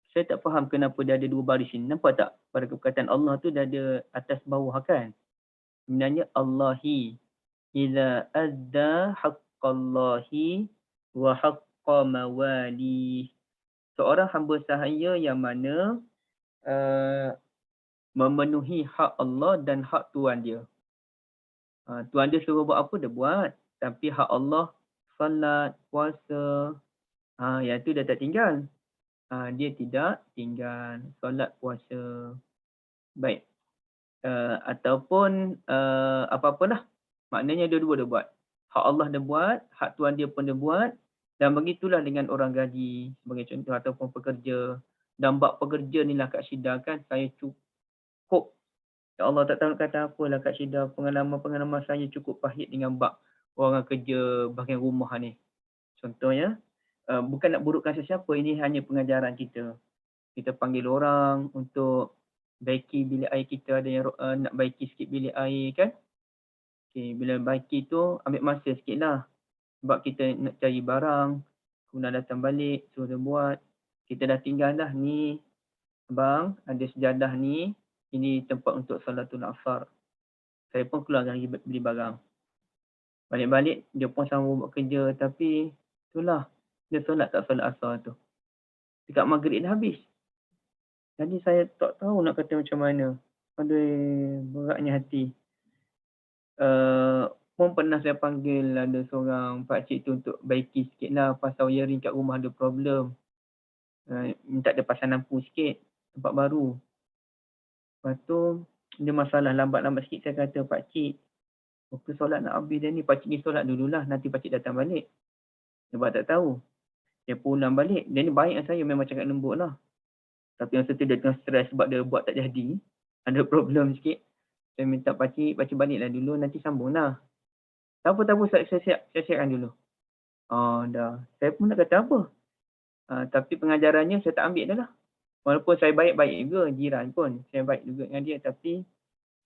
Saya tak faham kenapa dia ada 2 baris ni. Nampak tak? Pada perkataan Allah tu dia ada atas bawah kan? Sebenarnya Allahi. Idza adda haqqallahi wa haqqa mawali. Seorang hamba sahaya yang mana memenuhi hak Allah dan hak Tuhan dia. Tuhan dia suruh buat apa, dia buat. Tapi hak Allah, salat, puasa, yang tu dia tak tinggal. Dia tidak tinggal solat, puasa. Baik. Ataupun apa-apalah. Maknanya dua-dua dia buat. Hak Allah dia buat, hak Tuhan dia pun dia buat. Dan begitulah dengan orang gaji sebagai contoh ataupun pekerja. Dan bab pekerja ni lah Kak Syida kan, saya cukup. Ya Allah tak tahu kata apalah Kak Syida. Pengalaman saya cukup pahit dengan bab orang kerja bahagian rumah ni. Contohnya, bukan nak burukkan sesiapa, ini hanya pengajaran kita. Kita panggil orang untuk baiki bilik air kita, ada yang nak baiki sikit bilik air kan. Okay, bila baiki tu ambil masa sikit lah. Sebab kita nak cari barang, kemudian datang balik, suruh dia buat. Kita dah tinggal dah ni, abang ada sejadah ni, ini tempat untuk salatul asar. Saya pun keluar lagi beli barang. Balik-balik dia pun sama buat kerja, tapi itulah. Dia solat tak solat asar tu. Dekat maghrib dah habis. Jadi saya tak tahu nak kata macam mana. Aduh, beratnya hati. Pun pernah saya panggil ada seorang pakcik tu untuk baiki sikit lah. Pasal wiring kat rumah ada problem. Minta dia pasang lampu sikit. Tempat baru. Lepas tu, dia masalah lambat-lambat sikit. Saya kata, pakcik, waktu solat nak habis dah ni. Pakcik ni solat dululah. Nanti pakcik datang balik. Sebab tak tahu. Dia pulang balik. Dia ni baik dengan saya, memang cakap lembut lah. Tapi masa tu dia tengah stres sebab dia buat tak jadi. Ada problem sikit. Saya minta pakcik baliklah dulu, nanti sambung lah. Tak apa, saya siapkan dulu. Dah. Saya pun nak kata apa. Tapi pengajarannya saya tak ambil dah lah. Walaupun saya baik-baik juga, jiran pun. Saya baik juga dengan dia, tapi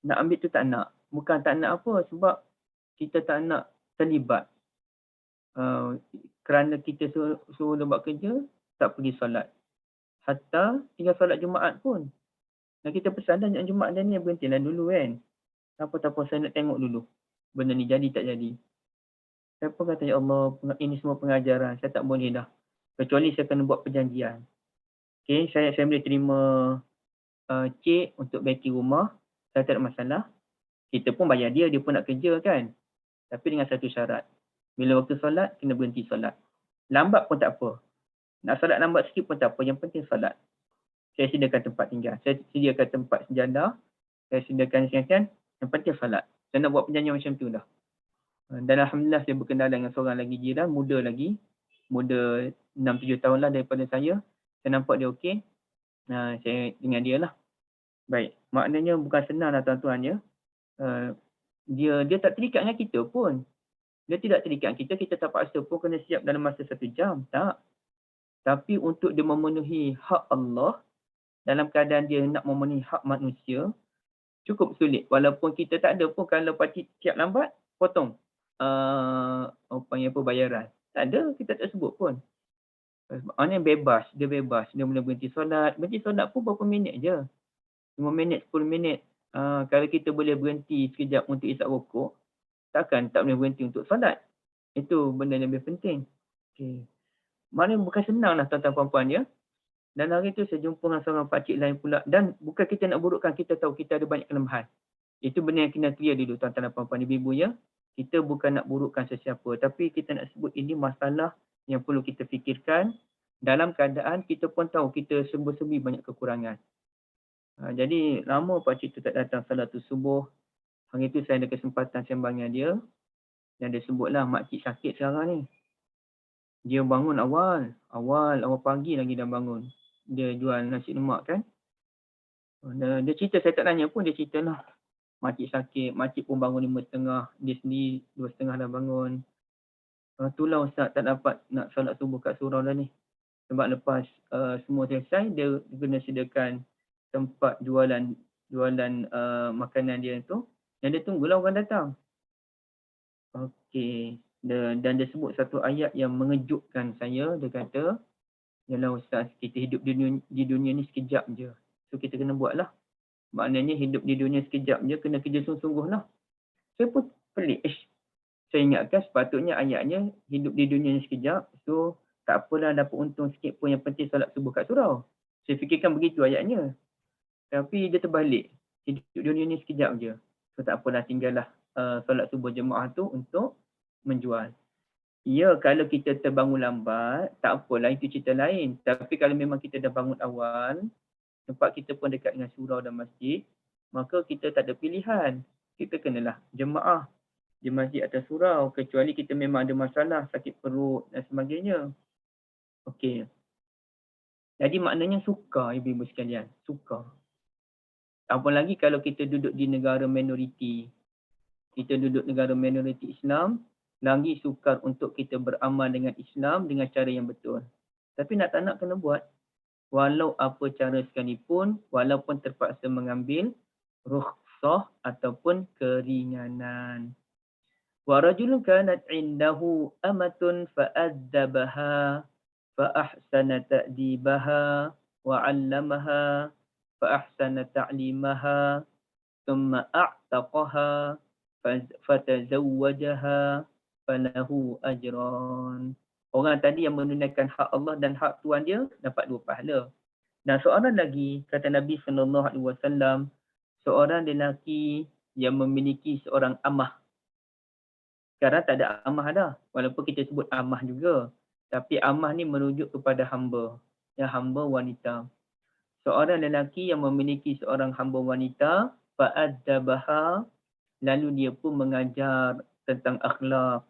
nak ambil tu tak nak. Bukan tak nak apa, sebab kita tak nak terlibat. Kerana kita suruh dia buat kerja, tak pergi solat. Hatta tinggal solat Jumaat pun. Dan kita pesan dah Jumaat dah ni, berhentilah dulu kan. Tak apa, saya nak tengok dulu. Benda ni jadi tak jadi. Saya pun kata, ya Allah, ini semua pengajaran. Saya tak boleh dah. Kecuali saya kena buat perjanjian. Okay, saya boleh terima cek untuk baiki rumah. Saya tak ada masalah. Kita pun bayar dia pun nak kerja kan. Tapi dengan satu syarat. Bila waktu solat, kena berhenti solat. Lambat pun tak apa. Nak solat lambat sikit pun tak apa, yang penting solat. Saya sediakan tempat tinggal, saya sediakan tempat sejadah, saya sediakan sekian, yang penting solat. Saya nak buat perjanjian macam tu dah. Dan alhamdulillah saya berkenalan dengan seorang lagi jiran, muda 6-7 tahun lah daripada saya. Saya nampak dia okey. Saya dengan dia lah. Baik, maknanya bukan senang lah tuan-tuan ya. Dia tak terikat dengan kita pun. Dia tidak terikat kita, kita tak paksa pun kena siap dalam masa 1 jam. Tak. Tapi untuk dia memenuhi hak Allah, dalam keadaan dia nak memenuhi hak manusia, cukup sulit. Walaupun kita tak ada pun, kalau pakcik siap lambat, potong. Bayaran. Tak ada, kita tak sebut pun. Maknanya bebas, dia bebas. Dia boleh berhenti solat. Berhenti solat pun berapa minit je. 5 minit, 10 minit. Kalau kita boleh berhenti sekejap untuk isap rokok, takkan tak boleh berhenti untuk solat. Itu benda yang lebih penting. Okay. Maknanya bukan senang lah tuan-tuan puan-puan ya. Dan hari tu saya jumpa dengan seorang pakcik lain pula. Dan bukan kita nak burukkan, kita tahu kita ada banyak kelemahan. Itu benda yang kena clear dulu tuan-tuan dan puan-puan ibu-ibu ya. Kita bukan nak burukkan sesiapa. Tapi kita nak sebut ini masalah yang perlu kita fikirkan. Dalam keadaan kita pun tahu kita sembuh-sembuh banyak kekurangan. Jadi lama pakcik tu tak datang salatul subuh. Hari tu saya ada kesempatan sembang dengan dia. Dan dia sebutlah makcik sakit sekarang ni. Dia bangun awal pagi lagi dah bangun. Dia jual nasi lemak kan. Dia cerita, saya tak tanya pun, dia cerita lah. Makcik sakit, makcik pun bangun 5.30. Dia sendiri 2.30 dah bangun. Itulah Ustaz tak dapat nak solat subuh kat surau dah ni. Sebab lepas semua selesai, dia kena sediakan tempat jualan makanan dia tu. Dan dia tunggulah orang datang. Okey. Dan dia sebut satu ayat yang mengejutkan saya. Dia kata, yalah Ustaz, kita hidup di dunia ni sekejap je. So kita kena buat lah. Maknanya hidup di dunia sekejap je, kena kerja sungguh-sungguh lah. Saya pun pelik. Saya ingatkan sepatutnya ayatnya hidup di dunia ni sekejap. So tak apalah dapat untung sikit pun, yang penting solat subuh kat surau. Saya fikirkan begitu ayatnya. Tapi dia terbalik. Hidup di dunia ni sekejap je. So tak apalah, tinggallah solat subuh jemaah tu untuk menjual. Ya, kalau kita terbangun lambat, tak apalah, itu cerita lain. Tapi kalau memang kita dah bangun awal, tempat kita pun dekat dengan surau dan masjid, maka kita tak ada pilihan. Kita kenalah jemaah di masjid atau surau, kecuali kita memang ada masalah, sakit perut dan sebagainya. Okey. Jadi maknanya suka ibu-ibu sekalian, suka. Apalagi kalau kita duduk di negara minoriti. Kita duduk negara minoriti Islam, lagi sukar untuk kita beramal dengan Islam dengan cara yang betul. Tapi nak tak nak kena buat. Walau apa cara sekalipun, walaupun terpaksa mengambil rukhsah ataupun keringanan. Wa rajulun kanat indahu amatun fa'adzabaha fa'ahsana ta'dibaha wa 'allamaha fa'ahsana ta'limaha thumma a'taqaha fatazawwajaha falahu ajran. Orang tadi yang menunaikan hak Allah dan hak tuan dia dapat 2 pahala. Dan seorang lagi, kata Nabi SAW, seorang lelaki yang memiliki seorang amah. Sekarang tak ada amah dah, walaupun kita sebut amah juga. Tapi amah ni merujuk kepada hamba, yang hamba wanita. Seorang lelaki yang memiliki seorang hamba wanita, fa'adzabaha, lalu dia pun mengajar tentang akhlak.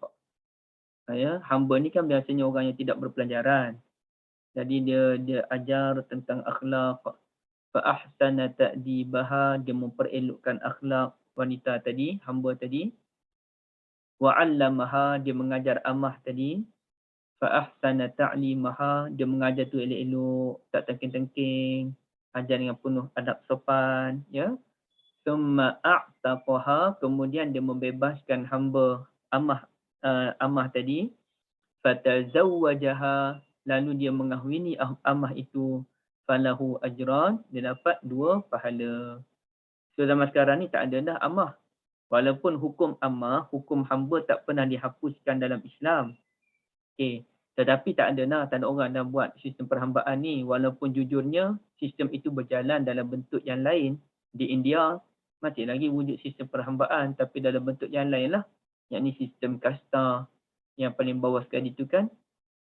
Ya, hamba ni kan biasanya orang yang tidak berpelajaran. Jadi dia ajar tentang akhlak. Fa ahsana ta'dibaha, dia memperelokkan akhlak wanita tadi, hamba tadi. Wa 'allamaha, dia mengajar amah tadi. Fa ahsana ta'limaha, dia mengajar tu elok-elok, tak tengking-tengking, ajar dengan penuh adab sopan, ya. Summa a'taqaha, kemudian dia membebaskan hamba amah tadi. Fatazawwajaha, lalu dia mengahwini amah itu. Falahu ajran, dia dapat 2 pahala. So zaman sekarang ni tak ada dah amah. Walaupun hukum amah, hukum hamba tak pernah dihapuskan dalam Islam. Okey, tetapi tak ada dah, tak ada orang dah buat sistem perhambaan ni. Walaupun jujurnya sistem itu berjalan dalam bentuk yang lain. Di India masih lagi wujud sistem perhambaan, tapi dalam bentuk yang lain lah. Yakni sistem kasta, yang paling bawah sekali itu kan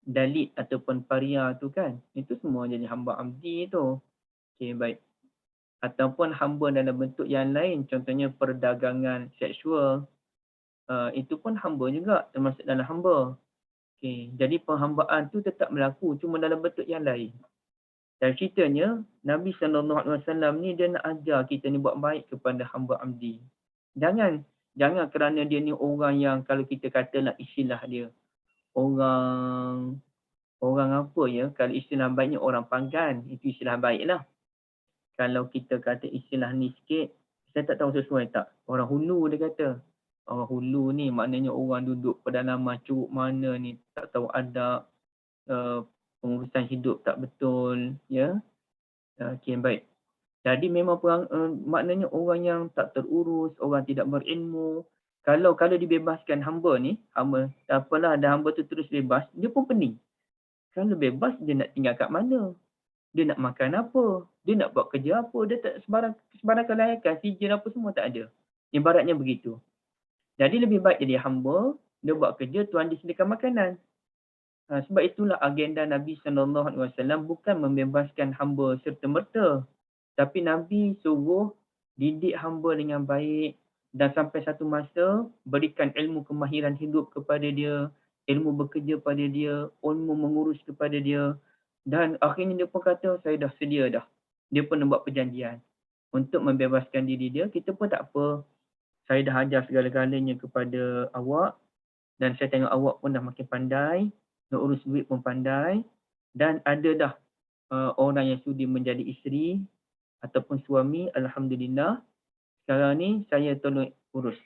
dalit ataupun paria tu kan. Itu semua jadi hamba abdi tu. Okey, baik. Ataupun hamba dalam bentuk yang lain, contohnya perdagangan seksual. Itu pun hamba juga, termasuk dalam hamba. Okey, jadi penghambaan tu tetap berlaku, cuma dalam bentuk yang lain. Dan ceritanya, Nabi SAW ni dia nak ajar kita ni buat baik kepada hamba abdi. Jangan kerana dia ni orang yang kalau kita katalah istilah dia, orang apa ya, kalau istilah baiknya orang panggan, itu istilah baik lah. Kalau kita kata istilah ni sikit, saya tak tahu sesuai tak. Orang hulu dia kata. Orang hulu ni maknanya orang duduk pedalaman curug mana ni, tak tahu adab, pengurusan hidup tak betul, ya. Okey, baik. Jadi memang maknanya orang yang tak terurus, orang tidak berilmu. Kalau dibebaskan hamba ni, tak apalah, ada hamba tu terus bebas, dia pun pening. Kalau bebas, dia nak tinggal kat mana? Dia nak makan apa? Dia nak buat kerja apa? Dia tak sebarang kelayakan, sijil apa semua tak ada. Ibaratnya begitu. Jadi lebih baik jadi hamba, dia buat kerja, Tuhan disediakan makanan. Sebab itulah agenda Nabi SAW bukan membebaskan hamba serta-merta. Tapi Nabi suruh didik hamba dengan baik dan sampai satu masa berikan ilmu kemahiran hidup kepada dia, ilmu bekerja pada dia, ilmu mengurus kepada dia. Dan akhirnya dia pun kata, saya dah sedia dah. Dia pun buat perjanjian untuk membebaskan diri dia. Kita pun tak apa. Saya dah ajar segala-galanya kepada awak dan saya tengok awak pun dah makin pandai, nak urus duit pun pandai, dan ada dah orang yang sudi menjadi isteri ataupun suami, alhamdulillah. Sekarang ni saya tolong urus.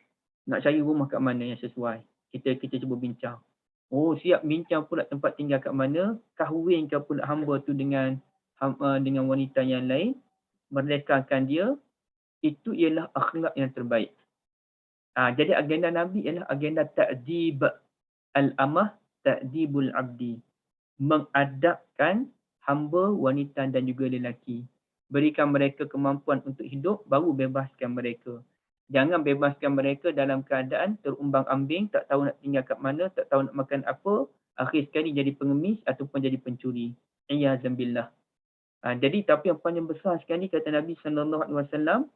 Nak cari rumah kat mana yang sesuai. Kita cuba bincang. Oh, siap bincang pula tempat tinggal kat mana, kahwinkan pula hamba tu dengan wanita yang lain, merdekakan dia. Itu ialah akhlak yang terbaik. Jadi agenda Nabi ialah agenda ta'dib al-amah, ta'dibul abdi. Mengadapkan hamba, wanita dan juga lelaki. Berikan mereka kemampuan untuk hidup, baru bebaskan mereka. Jangan bebaskan mereka dalam keadaan terumbang-ambing, tak tahu nak tinggal kat mana, tak tahu nak makan apa, akhir sekali jadi pengemis ataupun jadi pencuri. Iyazambillah. Jadi tapi yang paling besar sekali kata Nabi SAW,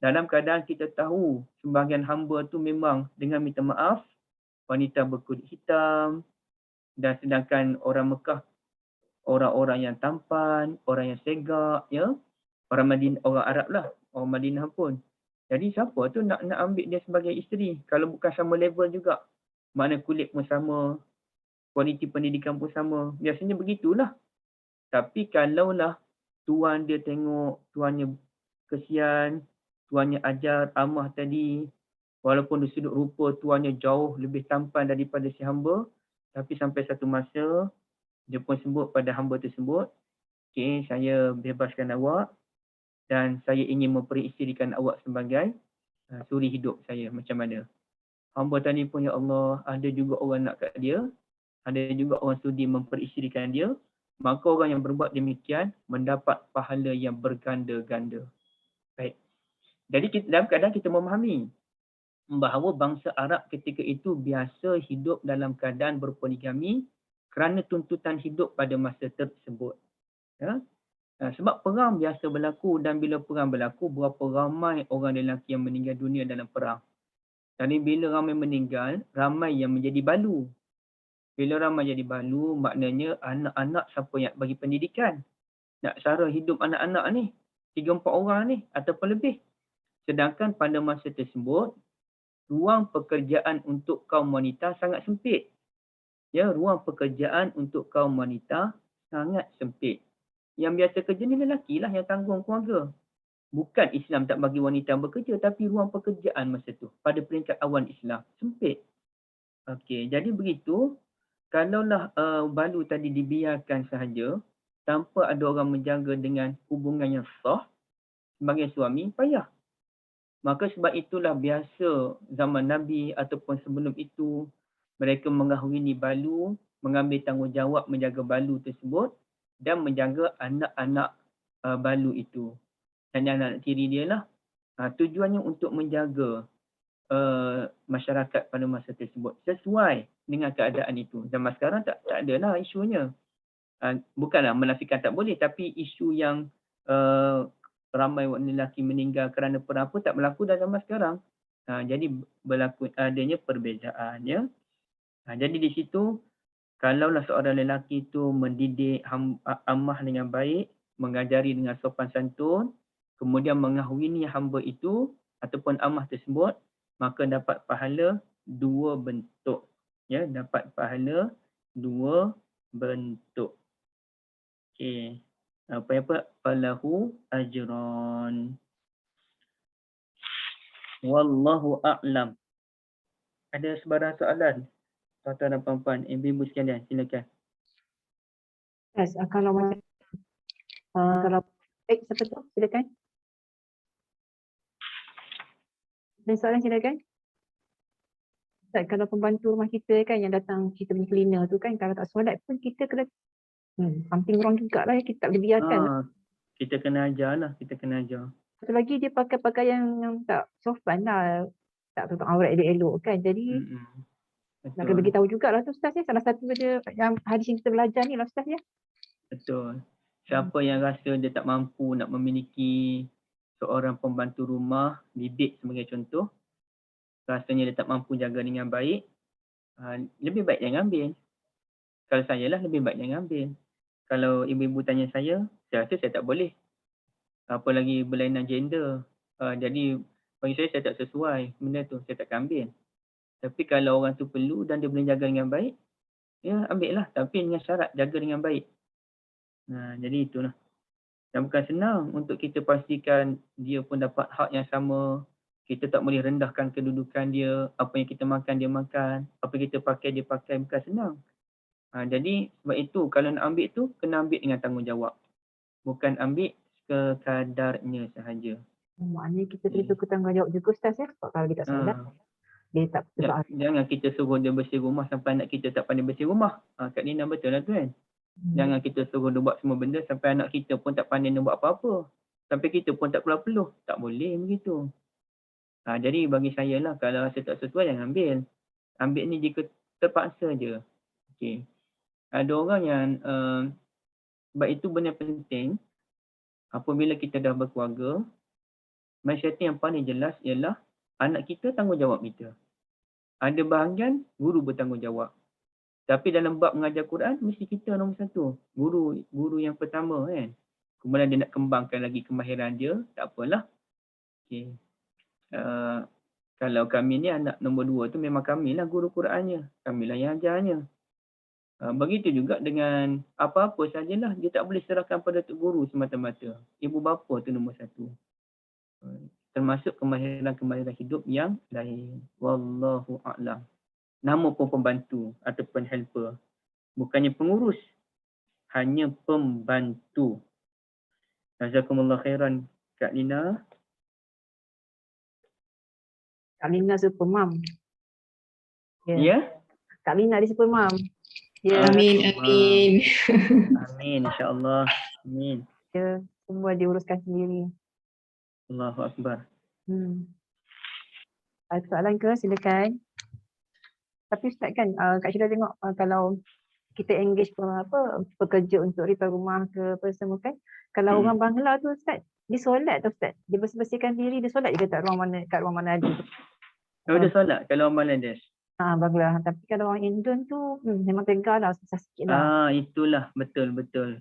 dalam keadaan kita tahu sebahagian hamba tu memang dengan minta maaf, wanita berkulit hitam, dan sedangkan orang Mekah, orang-orang yang tampan, orang yang segak, ya, orang Madinah, orang Arab lah, orang Madinah pun. Jadi siapa tu nak ambil dia sebagai isteri kalau bukan sama level juga. Mana kulit pun sama, kualiti pendidikan pun sama. Biasanya begitulah. Tapi kalaulah tuan dia tengok, tuannya kesian, tuannya ajar amah tadi, walaupun dari sudut rupa tuannya jauh lebih tampan daripada si hamba, tapi sampai satu masa dia pun sebut pada hamba tersebut, okey, saya bebaskan awak dan saya ingin memperisterikan awak sebagai suri hidup saya, macam mana? Hamba tadi pun, ya Allah, ada juga orang nak kat dia, ada juga orang sudi memperisterikan dia, maka orang yang berbuat demikian mendapat pahala yang berganda-ganda. Baik. Jadi dalam keadaan kita memahami bahawa bangsa Arab ketika itu biasa hidup dalam keadaan berpoligami kerana tuntutan hidup pada masa tersebut. Ya? Sebab perang biasa berlaku, dan bila perang berlaku, berapa ramai orang lelaki yang meninggal dunia dalam perang. Dan bila ramai meninggal, ramai yang menjadi balu. Bila ramai jadi balu, maknanya anak-anak siapa yang bagi pendidikan. Nak cara hidup anak-anak ni, 3-4 orang ni ataupun lebih. Sedangkan pada masa tersebut, ruang pekerjaan untuk kaum wanita sangat sempit. Ya, ruang pekerjaan untuk kaum wanita sangat sempit. Yang biasa kerja ni lelaki lah yang tanggung keluarga. Bukan Islam tak bagi wanita bekerja, tapi ruang pekerjaan masa tu pada peringkat awan Islam sempit. Okey, jadi begitu. Kalaulah balu tadi dibiarkan sahaja tanpa ada orang menjaga dengan hubungan yang sah sebagai suami, payah. Maka sebab itulah biasa zaman Nabi ataupun sebelum itu mereka mengahwini balu, mengambil tanggungjawab menjaga balu tersebut dan menjaga anak-anak balu itu. Dan anak-anak tiri dia lah. Tujuannya untuk menjaga masyarakat pada masa tersebut sesuai dengan keadaan itu. Zaman sekarang tak ada lah isunya. Bukanlah menafikan tak boleh, tapi isu yang ramai wanita lelaki meninggal kerana perang pun tak berlaku dalam zaman sekarang. Jadi berlaku adanya perbezaannya. Jadi di situ kalaulah seorang lelaki itu mendidik amah dengan baik, mengajari dengan sopan santun, kemudian mengahwini hamba itu ataupun amah tersebut, maka dapat pahala 2 bentuk. Ya, dapat pahala 2 bentuk. Okey. Apa falahu ajran. Wallahu a'lam. Ada sebarang soalan? Tuan-tuan dan puan-puan, ibu-ibu sekalian, silakan. Yes, kalau macam kalau siapa tu? Silakan. Dan soalan silakan. Ustaz, kalau pembantu rumah kita kan yang datang kita punya cleaner tu kan, kalau tak solat pun kita kena something wrong jugalah, kita tak boleh biarkan. Kita kena ajar lah, kita kena ajar. Satu lagi dia pakai pakaian yang tak sopan lah, tak tutup aurat elok-elok kan. Jadi nak kena beritahu jugalah tu Ustaz ya. Salah satu dia yang hadis yang kita belajar ni lah Ustaz ya. Betul. Siapa yang rasa dia tak mampu nak memiliki seorang pembantu rumah, didik sebagai contoh, rasanya dia tak mampu jaga dengan baik, lebih baik jangan ambil. Kalau saya lah, lebih baik jangan ambil. Kalau ibu-ibu tanya saya rasa saya tak boleh. Apalagi berlainan gender. Jadi bagi saya tak sesuai benda tu, saya tak ambil. Tapi kalau orang tu perlu dan dia boleh jaga dengan baik, ya ambil lah. Tapi dengan syarat jaga dengan baik. Jadi itulah. Dan bukan senang untuk kita pastikan dia pun dapat hak yang sama. Kita tak boleh rendahkan kedudukan dia. Apa yang kita makan, dia makan. Apa yang kita pakai, dia pakai. Bukan senang. Jadi sebab itu kalau nak ambil tu, kena ambil dengan tanggungjawab. Bukan ambil sekadarnya sahaja. Maknanya kita kena tukar tanggungjawab juga Ustaz ya. Sebab kalau dia tak solat, dia tak betul. Jangan kita suruh dia bersih rumah sampai anak kita tak pandai bersih rumah. Kak Nina betul lah tu kan. Jangan kita suruh dia buat semua benda sampai anak kita pun tak pandai nak buat apa-apa. Sampai kita pun tak peluh-peluh. Tak boleh begitu. Jadi bagi saya lah, kalau rasa tak sesuai jangan ambil. Ambil ni jika terpaksa je. Okay. Ada orang yang sebab itu benda penting. Apabila kita dah berkeluarga, mindset yang paling jelas ialah anak kita tanggungjawab kita. Ada bahagian guru bertanggungjawab. Tapi dalam bab mengajar Quran, mesti kita nombor satu. Guru yang pertama kan. Kemudian dia nak kembangkan lagi kemahiran dia, tak apalah. Okay. Kalau kami ni anak nombor 2 tu memang kamilah guru Qurannya. Kamilah yang ajarnya. Begitu juga dengan apa-apa sajalah. Dia tak boleh serahkan pada tok guru semata-mata. Ibu bapa tu nombor 1. Termasuk kemahiran-kemahiran hidup yang lain. Wallahu a'lam. Nama pun pembantu ataupun helper. Bukannya pengurus. Hanya pembantu. Jazakumullah khairan Kak Lina. Kak Lina super mom. Ya? Kak Lina dia super mom. Amin. Amin insya-Allah. Amin. Dia semua diuruskan sendiri. Allahu akbar. Ada soalan ke? Silakan. Tapi Ustaz kan, Kak Syirah tengok kalau kita engage pekerja untuk repair rumah ke apa semua kan, kalau orang Bangla tu Ustaz, dia solat tu Ustaz. Dia bersih-bersihkan diri, dia solat je kat ruang mana ada tu. Dia solat kalau orang Bangladesh. Bangla. Tapi kalau orang Indon tu memang tegar lah, susah sikit lah. Itulah betul.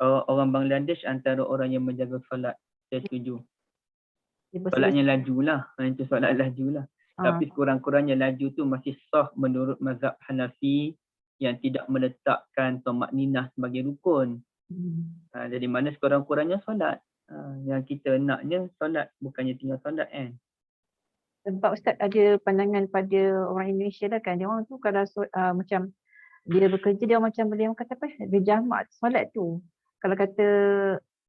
Orang Bangladesh antara orang yang menjaga solat. Saya setuju. Solatnya laju lah. Itu solat laju lah. Tapi kurang-kurangnya laju tu masih sah menurut mazhab Hanafi yang tidak meletakkan tamakninah sebagai rukun. Jadi mana sekurang-kurangnya solat. Yang kita naknya solat, bukannya tinggal solat kan. Sebab Ustaz ada pandangan pada orang Indonesia lah kan. Dia orang tu kalau macam dia bekerja, dia macam boleh kata apa, dia jamak solat tu. Kalau kata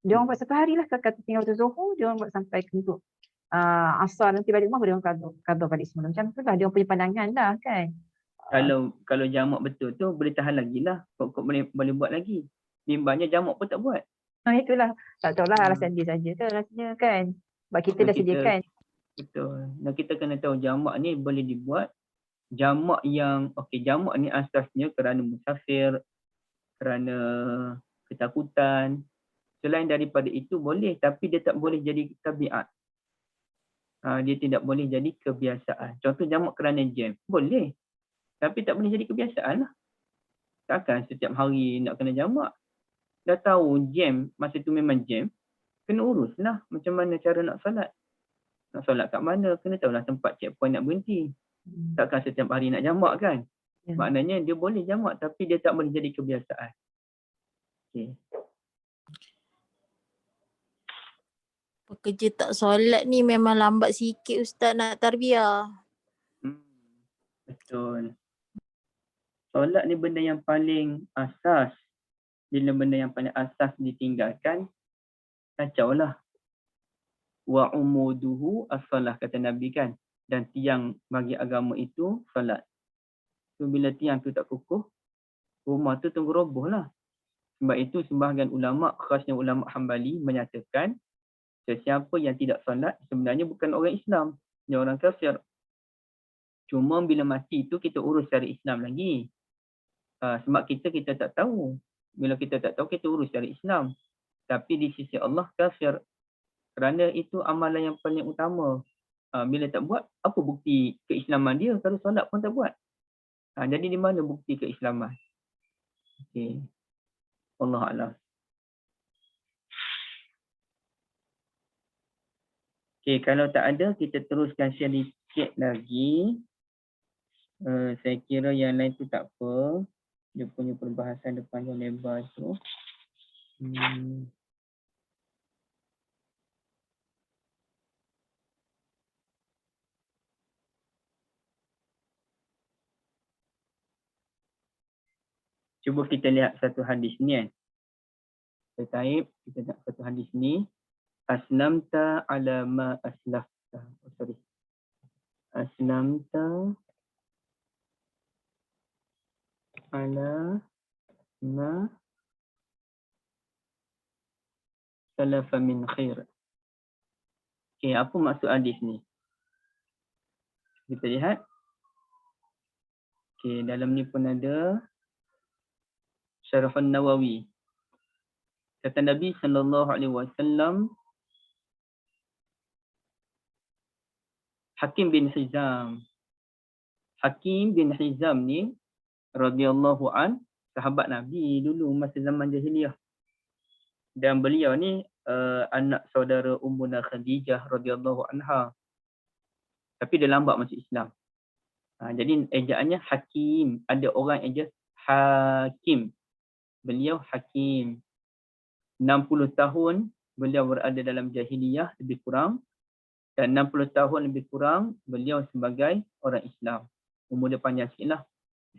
dia orang buat satu hari lah, kalau kata tinggal waktu Zuhur, dia orang buat sampai untuk asar nanti balik rumah, dia orang qada balik semula. Macam tu lah dia orang punya pandangan lah kan. Kalau jamak betul tu boleh tahan lagi lah. Kok boleh buat lagi. Bimbangnya jamak pun tak buat. Itulah. Tak tahulah alasan dia saja ke rasanya kan. Sebab kita dah sediakan. Betul. Dan kita kena tahu jamak ni boleh dibuat. Jamak yang, jamak ni asasnya kerana musafir, kerana ketakutan. Selain daripada itu boleh, tapi dia tak boleh jadi tabiat. Dia tidak boleh jadi kebiasaan. Contoh jamak kerana jam. Boleh. Tapi tak boleh jadi kebiasaan lah. Takkan setiap hari nak kena jamak. Dah tahu jam, masa tu memang jam. Kena urus lah macam mana cara nak solat. Nak solat kat mana, kena tahulah tempat checkpoint nak berhenti. Takkan setiap hari nak jamak kan. Maknanya dia boleh jamak tapi dia tak boleh jadi kebiasaan. Okay. Pekerja tak solat ni memang lambat sikit Ustaz nak tarbiyah. Betul. Solat ni benda yang paling asas. Bila benda yang paling asas ditinggalkan, kacau lah. Wa umuduhu as-salah, kata Nabi kan. Dan tiang bagi agama itu solat. So bila tiang tu tak kukuh, rumah tu tunggu roboh lah. Sebab itu sebahagian ulama', khasnya ulama' Hambali menyatakan sesiapa yang tidak solat sebenarnya bukan orang Islam. Dia orang kafir. Cuma bila mati tu kita urus secara Islam lagi. Sebab kita tak tahu. Bila kita tak tahu, kita urus secara Islam. Tapi di sisi Allah kafir. Kerana itu amalan yang paling utama. Bila tak buat, apa bukti keislaman dia kalau solat pun tak buat? Jadi di mana bukti keislaman? Okey. Allah A'lam. Okey, kalau tak ada, kita teruskan sedikit lagi. Saya kira yang lain tu tak apa. Dia punya perbahasan dia panjang lebar tu. Cuba kita lihat satu hadis ni kan. Kita lihat satu hadis ni. Aslamta ala ma aslafta. Aslamta ala ma salafa min khair. Okey, apa maksud hadis ni? Kita lihat. Okey, dalam ni pun ada Syarahun Nawawi. Kata Nabi SAW, Hakim bin Hizam. Hakim bin Hizam ni radhiyallahu an, sahabat Nabi dulu masa zaman jahiliyah. Dan beliau ni anak saudara Ummuna Khadijah radhiyallahu anha. Tapi dia lambat masuk Islam. Jadi ejaannya Hakim. Ada orang eja Hakim. Beliau Hakim. 60 tahun beliau berada dalam jahiliyah lebih kurang. Dan 60 tahun lebih kurang beliau sebagai orang Islam. Umur dia panjang sikit lah.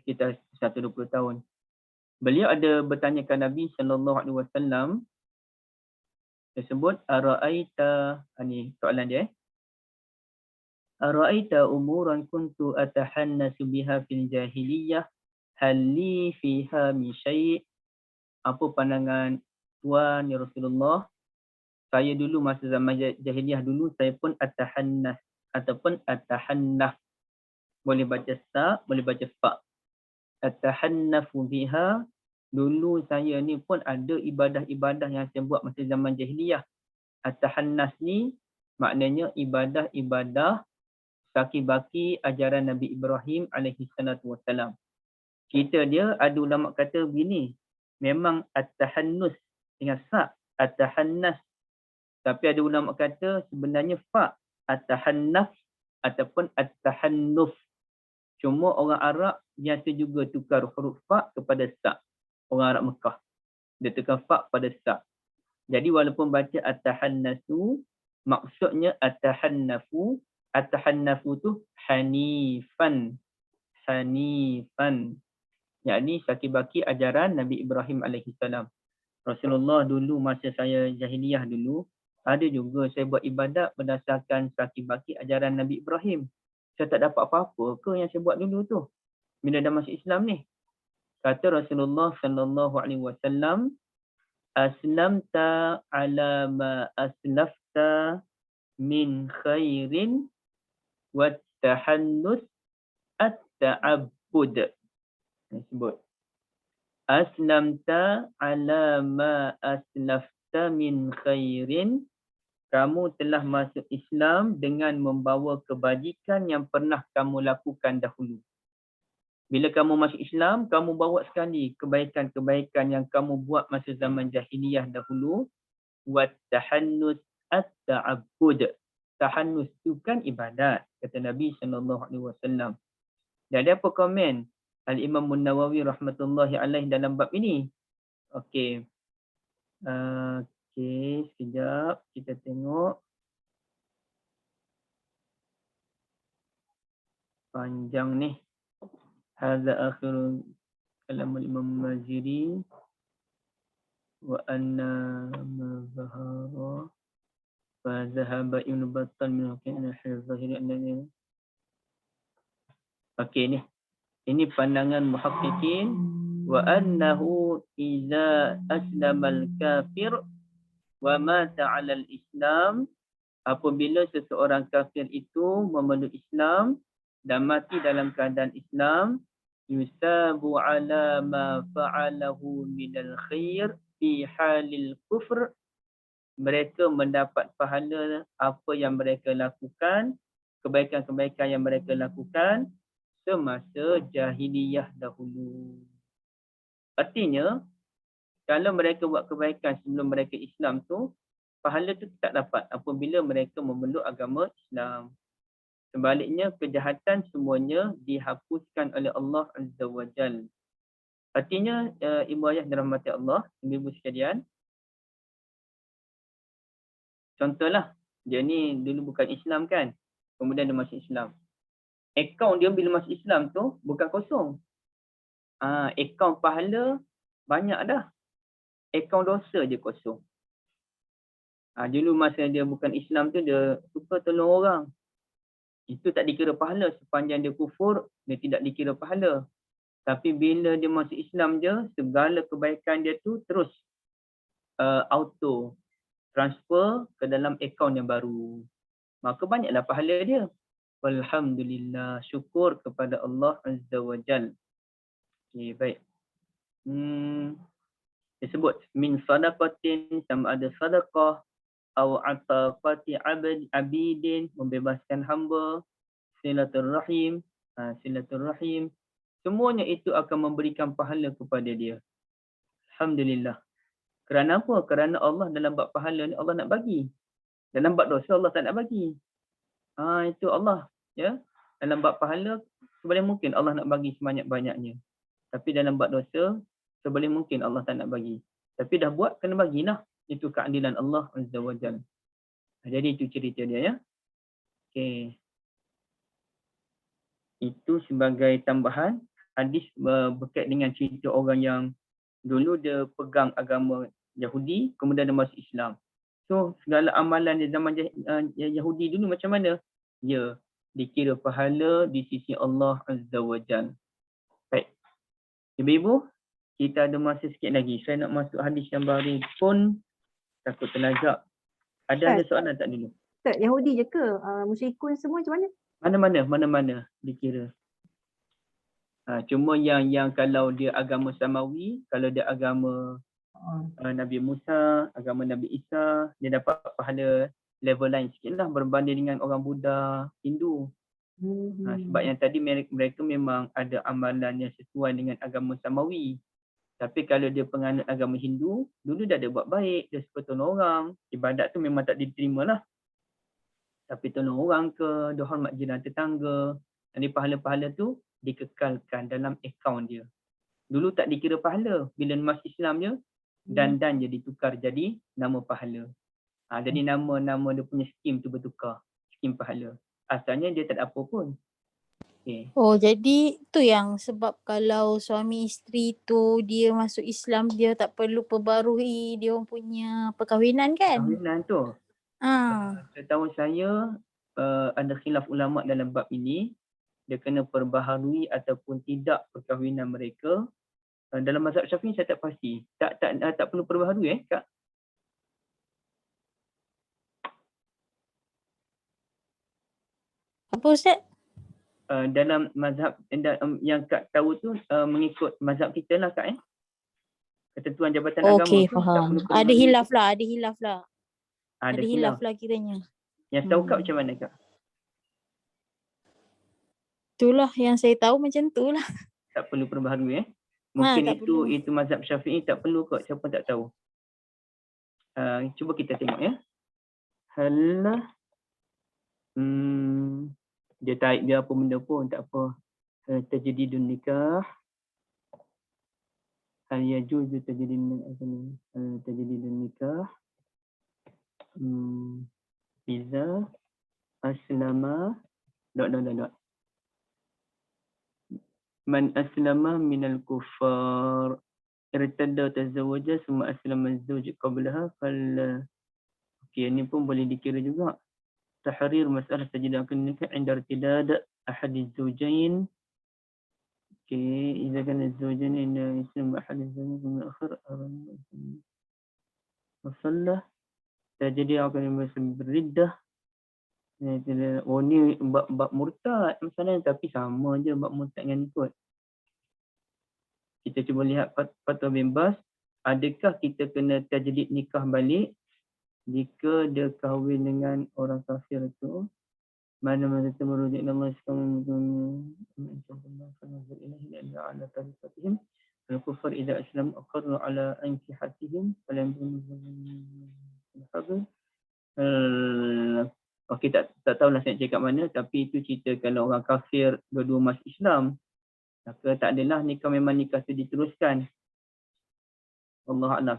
Sekitar 120 tahun. Beliau ada bertanyakan Nabi SAW. Tersebut, Ara'aita, ini soalan dia. Ara'aita umuran kuntu atahannasu biha fil jahiliyah. Halli fiha min syai'. Apa pandangan Tuan ya Rasulullah? Saya dulu masa zaman jahiliyah dulu, saya pun atahannas ataupun atahannaf. Boleh baca sa, boleh baca fa. Atahannafu biha. Dulu saya ni pun ada ibadah-ibadah yang saya buat masa zaman jahiliyah. Atahannas ni maknanya ibadah-ibadah saki-baki ajaran Nabi Ibrahim alaihi salatu wassalam. Cerita dia ada ulama kata begini, memang at-tahannus dengan sa, at-tahannas. Tapi ada ulama kata sebenarnya fa, at-tahannaf ataupun at-tahannuf. Cuma orang Arab biasa juga tukar huruf fa kepada sa. Orang Arab Mekah. Dia tukar fa pada sa. Jadi walaupun baca at-tahannasu, maksudnya at-tahannafu. At-tahannafu tu hanifan. Hanifan. Yakni saki-baki ajaran Nabi Ibrahim alaihissalam. Rasulullah dulu masa saya jahiliyah dulu, ada juga saya buat ibadat berdasarkan saki-baki ajaran Nabi Ibrahim. Saya tak dapat apa-apa ke yang saya buat dulu tu bila dah masuk Islam ni. Kata Rasulullah SAW, aslamta ala ma aslafta min khairin wa tahannus at-ta'abbud. Sebut. Aslamta ala ma aslafta min khairin. Kamu telah masuk Islam dengan membawa kebajikan yang pernah kamu lakukan dahulu. Bila kamu masuk Islam, kamu bawa sekali kebaikan-kebaikan yang kamu buat masa zaman jahiliyah dahulu. Wat tahannus at-ta'abbud. Tahannus itu kan ibadat, kata Nabi SAW. Dan ada apa komen Al-Imam An-Nawawi rahmatullahi alaih dalam bab ini? Okey. Okey, sekejap kita tengok. Panjang ni. Hadza akhir kalam Imam Maziri wa anna ma zahara fa zahaba Ibn Battal min kana zahiri anna. Okey ni. Ini pandangan muhaqqiqin wa annahu idza aslama al-kafir wa mata 'ala al-islam, apabila seseorang kafir itu memeluk Islam dan mati dalam keadaan Islam, yusabu 'ala ma fa'alahu minal khair fi halil kufr, mereka mendapat pahala apa yang mereka lakukan, kebaikan-kebaikan yang mereka lakukan semasa jahiliyah dahulu. Artinya, kalau mereka buat kebaikan sebelum mereka Islam tu, pahala tu tak dapat apabila mereka memeluk agama Islam. Sebaliknya, kejahatan semuanya dihapuskan oleh Allah Azza wa Jal. Artinya, ibu ayah dirahmati Allah, ibu sekalian. Contohlah, dia ni dulu bukan Islam kan, kemudian dia masuk Islam. Akaun dia bila masuk Islam tu bukan kosong. Akaun pahala banyak dah. Akaun dosa je kosong. Dulu masa dia bukan Islam tu dia suka tolong orang. Itu tak dikira pahala, sepanjang dia kufur dia tidak dikira pahala. Tapi bila dia masuk Islam je, segala kebaikan dia tu terus auto transfer ke dalam akaun yang baru. Maka banyaklah pahala dia. Alhamdulillah, syukur kepada Allah Azza wa Jal. Okay, baik. Disebut min sadaqatin, sama ada sadaqah, atau ataqati abidin, membebaskan hamba, silaturrahim, silaturrahim. Semuanya itu akan memberikan pahala kepada dia. Alhamdulillah. Kerana apa? Kerana Allah dalam bab pahala ni Allah nak bagi. Dalam bab dosa Allah tak nak bagi. Itu Allah, ya. Dalam bab pahala seboleh mungkin Allah nak bagi sebanyak-banyaknya. Tapi dalam bab dosa seboleh mungkin Allah tak nak bagi. Tapi dah buat kena bagilah. Itu keadilan Allah Azza wa Jalla. Jadi itu cerita dia, ya. Okey. Itu sebagai tambahan hadis berkait dengan cerita orang yang dulu dia pegang agama Yahudi kemudian dia masuk Islam. So segala amalan di zaman Yahudi dulu macam mana? Ya, dikira pahala di sisi Allah Azza wa Jalla. Baik. Ibu-ibu, kita ada masa sikit lagi. Saya nak masuk hadis yang baru pun takut terlajak. Ada soalan tak dulu? Ustaz, Yahudi je ke? Musyrikun semua macam mana? Mana-mana dikira. Cuma yang kalau dia agama Samawi, kalau dia agama Nabi Musa, agama Nabi Isa, dia dapat pahala level lain sikit lah berbanding dengan orang Buddha, Hindu. Sebab yang tadi mereka memang ada amalan yang sesuai dengan agama Samawi. Tapi kalau dia penganut agama Hindu, dulu dah ada buat baik, dia suka tolong orang. Ibadat tu memang tak diterima lah. Tapi tolong orang ke, dia hormat jiran tetangga. Jadi pahala-pahala tu dikekalkan dalam akaun dia. Dulu tak dikira pahala. Bila masuk Islam je, dan je ditukar jadi nama pahala. Jadi nama dia punya skim tu bertukar. Skim pahala. Asalnya dia tak ada apa pun. Okay. Oh, jadi tu yang sebab kalau suami isteri tu dia masuk Islam, dia tak perlu perbarui dia orang punya perkahwinan kan? Perkahwinan tu. Setahu saya ada khilaf ulama dalam bab ini. Dia kena perbaharui ataupun tidak perkahwinan mereka. Dalam mazhab Syafi'i saya tak pasti. Tak perlu perbaharui Kak? Apa Ustaz? Dalam mazhab yang Kak tahu tu mengikut mazhab kita lah Kak ketentuan Jabatan Agama Okey, tu tak perlu faham. kena Ada mengikut. hilaf lah, ada hilaf lah. Ada Ada hilaf lah kiranya. Yang tahu Kak macam mana Kak? Itulah yang saya tahu macam tu lah. Tak perlu perbaharui Mungkin tak perlu. itu mazhab Syafi'i tak perlu kot, siapa tak tahu. Cuba kita tengok ya. Hal dia tarik dia apa benda pun tak apa. Tajdidun nikah. Hal yajuzu tajdidun nikah. Iza aslama dot. Man aslama minal kuffar irtadda tazawwaja summa aslama az-zawj qablaha okey, ini pun boleh dikira juga. Tahrir masalah tajdidakan nikah inda irtidad ahad az-zawjain. Okey, idza kana az-zawjain inda islam ahad az-zawjain min akhir wasalla tajdid akan beriddah. Oh ni bab murtad misalnya, tapi sama je bab murtad dengan ikut. Kita cuba lihat fatwa bin Baz, adakah kita kena tajdid nikah balik jika dia kahwin dengan orang kafir itu? Mana-mana merujuk Allah ala tariqatihim al-kufar idza aslam aqarru ala ankihatihim falam okey, tak tahulah saya cakap mana, tapi itu cerita kalau orang kafir dua-dua masuk Islam, maka tak adalah nikah, memang nikah itu diteruskan. Wallahu a'lam.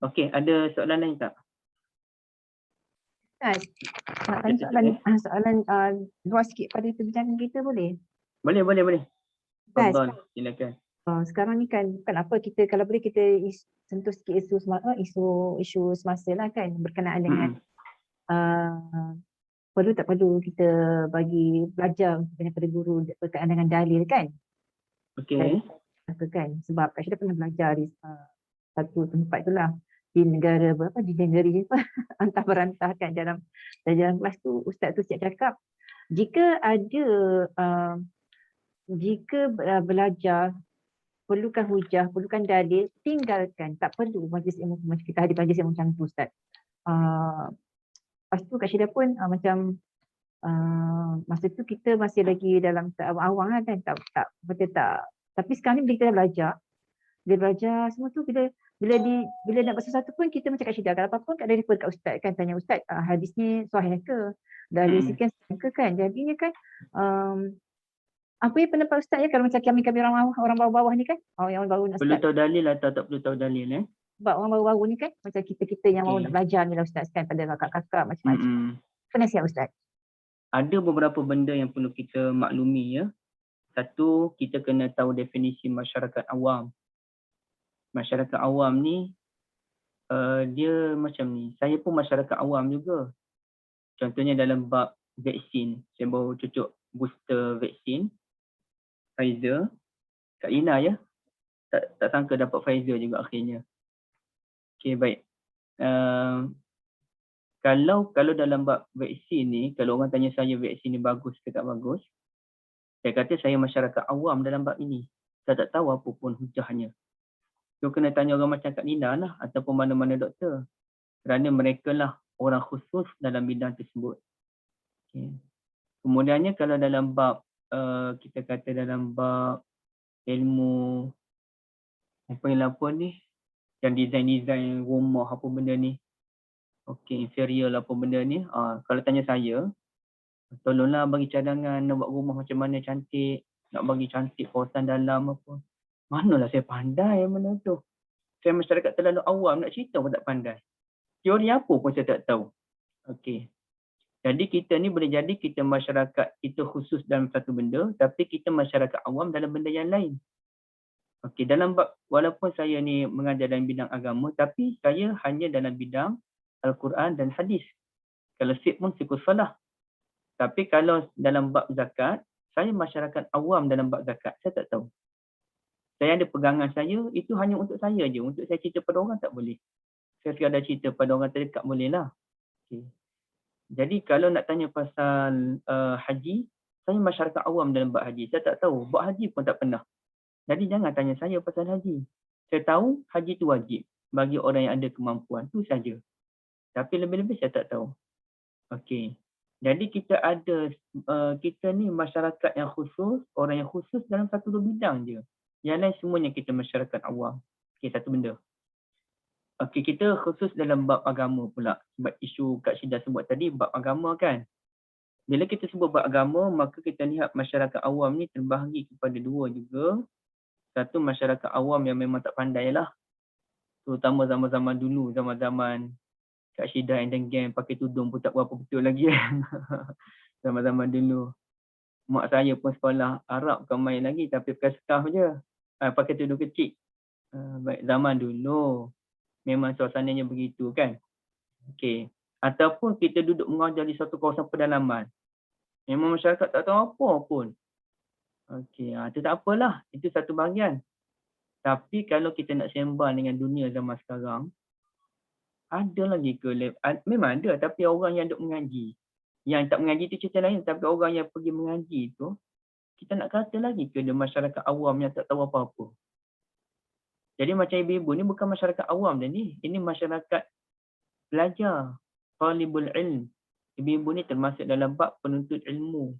Okey, ada soalan lain tak? Ustaz, nak tanya soalan luar sikit pada perbincangan kita boleh? Boleh. Ustaz, Fadhal, silakan. sekarang ni kan apa kita kalau boleh kita sentuh sikit isu semasa lah kan berkenaan dengan perlu tak perlu kita bagi belajar daripada guru berkaitan dengan dalil kan? Okey. Kan sebab Kak Syeda pernah belajar di satu tempat itulah di negara di negeri antah berantah kan dalam kelas tu ustaz tu siap cakap jika ada belajar perlukan hujah, perlukan dalil, tinggalkan, tak perlu majlis ilmu macam kita hadir majlis ilmu macam tu ustaz. Lepas tu Kak Syeda pun macam masa tu kita masih lagi dalam awang lah kan, tak tapi sekarang ni bila kita dah belajar semua tu, bila nak bahasa satu pun kita macam Kak Syeda, kalau apa pun ada refer kat ustaz kan, tanya ustaz hadis ni sahih ke, dari sekian ke kan, jadinya kan apa yang pendapat ustaz ya kalau macam kami orang bawah-bawah ni kan, yang baru nak perlu start. tahu dalil atau tak perlu tahu dalil Sebab orang baru-baru ni kan macam kita yang mau nak belajar ni lah ustaz kan, pada kakak-kakak macam-macam. Apa nasihat ustaz? Ada beberapa benda yang perlu kita maklumi ya. Satu, kita kena tahu definisi masyarakat awam. Masyarakat awam ni dia macam ni. Saya pun masyarakat awam juga. Contohnya dalam bab vaksin, saya baru cucuk booster vaksin Pfizer. Kak Ina ya. Tak sangka dapat Pfizer juga akhirnya. Okey, baik. Kalau dalam bab vaksin ni, kalau orang tanya saya vaksin ni bagus ke tak bagus, saya kata saya masyarakat awam dalam bab ini. Saya tak tahu apa pun hujahnya. So kena tanya orang macam Kak Nina lah ataupun mana-mana doktor. Kerana mereka lah orang khusus dalam bidang tersebut. Okay. Kemudiannya kalau dalam bab kita kata dalam bab ilmu apa ni, yang design rumah apa benda ni, okey, inferior lah apa benda ni, kalau tanya saya, tolonglah bagi cadangan nak buat rumah macam mana cantik, nak bagi cantik kawasan dalam apa, manalah saya pandai benda tu. Saya masyarakat terlalu awam, nak cerita pun tak pandai, teori apa pun saya tak tahu. Okey, jadi kita ni boleh jadi kita masyarakat, kita khusus dalam satu benda, tapi kita masyarakat awam dalam benda yang lain. Okey, dalam bab, walaupun saya ni mengajar dalam bidang agama, tapi saya hanya dalam bidang Al-Quran dan hadis. Kalau fiqh pun fiqh salah. Tapi kalau dalam bab zakat, saya masyarakat awam dalam bab zakat, saya tak tahu. Saya ada pegangan saya, itu hanya untuk saya je. Untuk saya cerita pada orang tak boleh. saya sekadar cerita pada orang terdekat boleh lah. Okay. Jadi kalau nak tanya pasal haji, saya masyarakat awam dalam bab haji. Saya tak tahu, bab haji pun tak pernah. Jadi jangan tanya saya pasal haji. Saya tahu haji itu wajib bagi orang yang ada kemampuan, tu saja. Tapi lebih-lebih saya tak tahu. Okey. Jadi kita ada, kita ni masyarakat yang khusus, orang yang khusus dalam satu dua bidang je. Yang lain semuanya kita masyarakat awam. Okey, satu benda. Okey, kita khusus dalam bab agama pula. Sebab isu Kak Syida sebut tadi, bab agama kan. Bila kita sebut bab agama, maka kita lihat masyarakat awam ni terbahagi kepada dua juga. Satu, masyarakat awam yang memang tak pandai lah. Terutama zaman-zaman dulu, zaman-zaman Kak Syida and gang pakai tudung pun tak berapa betul lagi kan. Zaman-zaman dulu. Mak saya pun sekolah Arab bukan main lagi, tapi pakai scarf je. Pakai tudung kecil. Baik, zaman dulu. Memang suasananya begitu kan. Okey. Ataupun kita duduk mengajar di satu kawasan pedalaman. Memang masyarakat tak tahu apa pun. Okey, itu tak apalah. Itu satu bahagian. Tapi kalau kita nak sembang dengan dunia zaman sekarang, ada lagi ke? Memang ada, tapi orang yang duk mengaji. Yang tak mengaji tu cerita lain, tapi orang yang pergi mengaji tu, kita nak kata lagi ke dia masyarakat awam yang tak tahu apa-apa. Jadi macam ibu-ibu ni bukan masyarakat awam dah ni. Ini masyarakat belajar. Talibul ilm. Ibu-ibu ni termasuk dalam bab penuntut ilmu.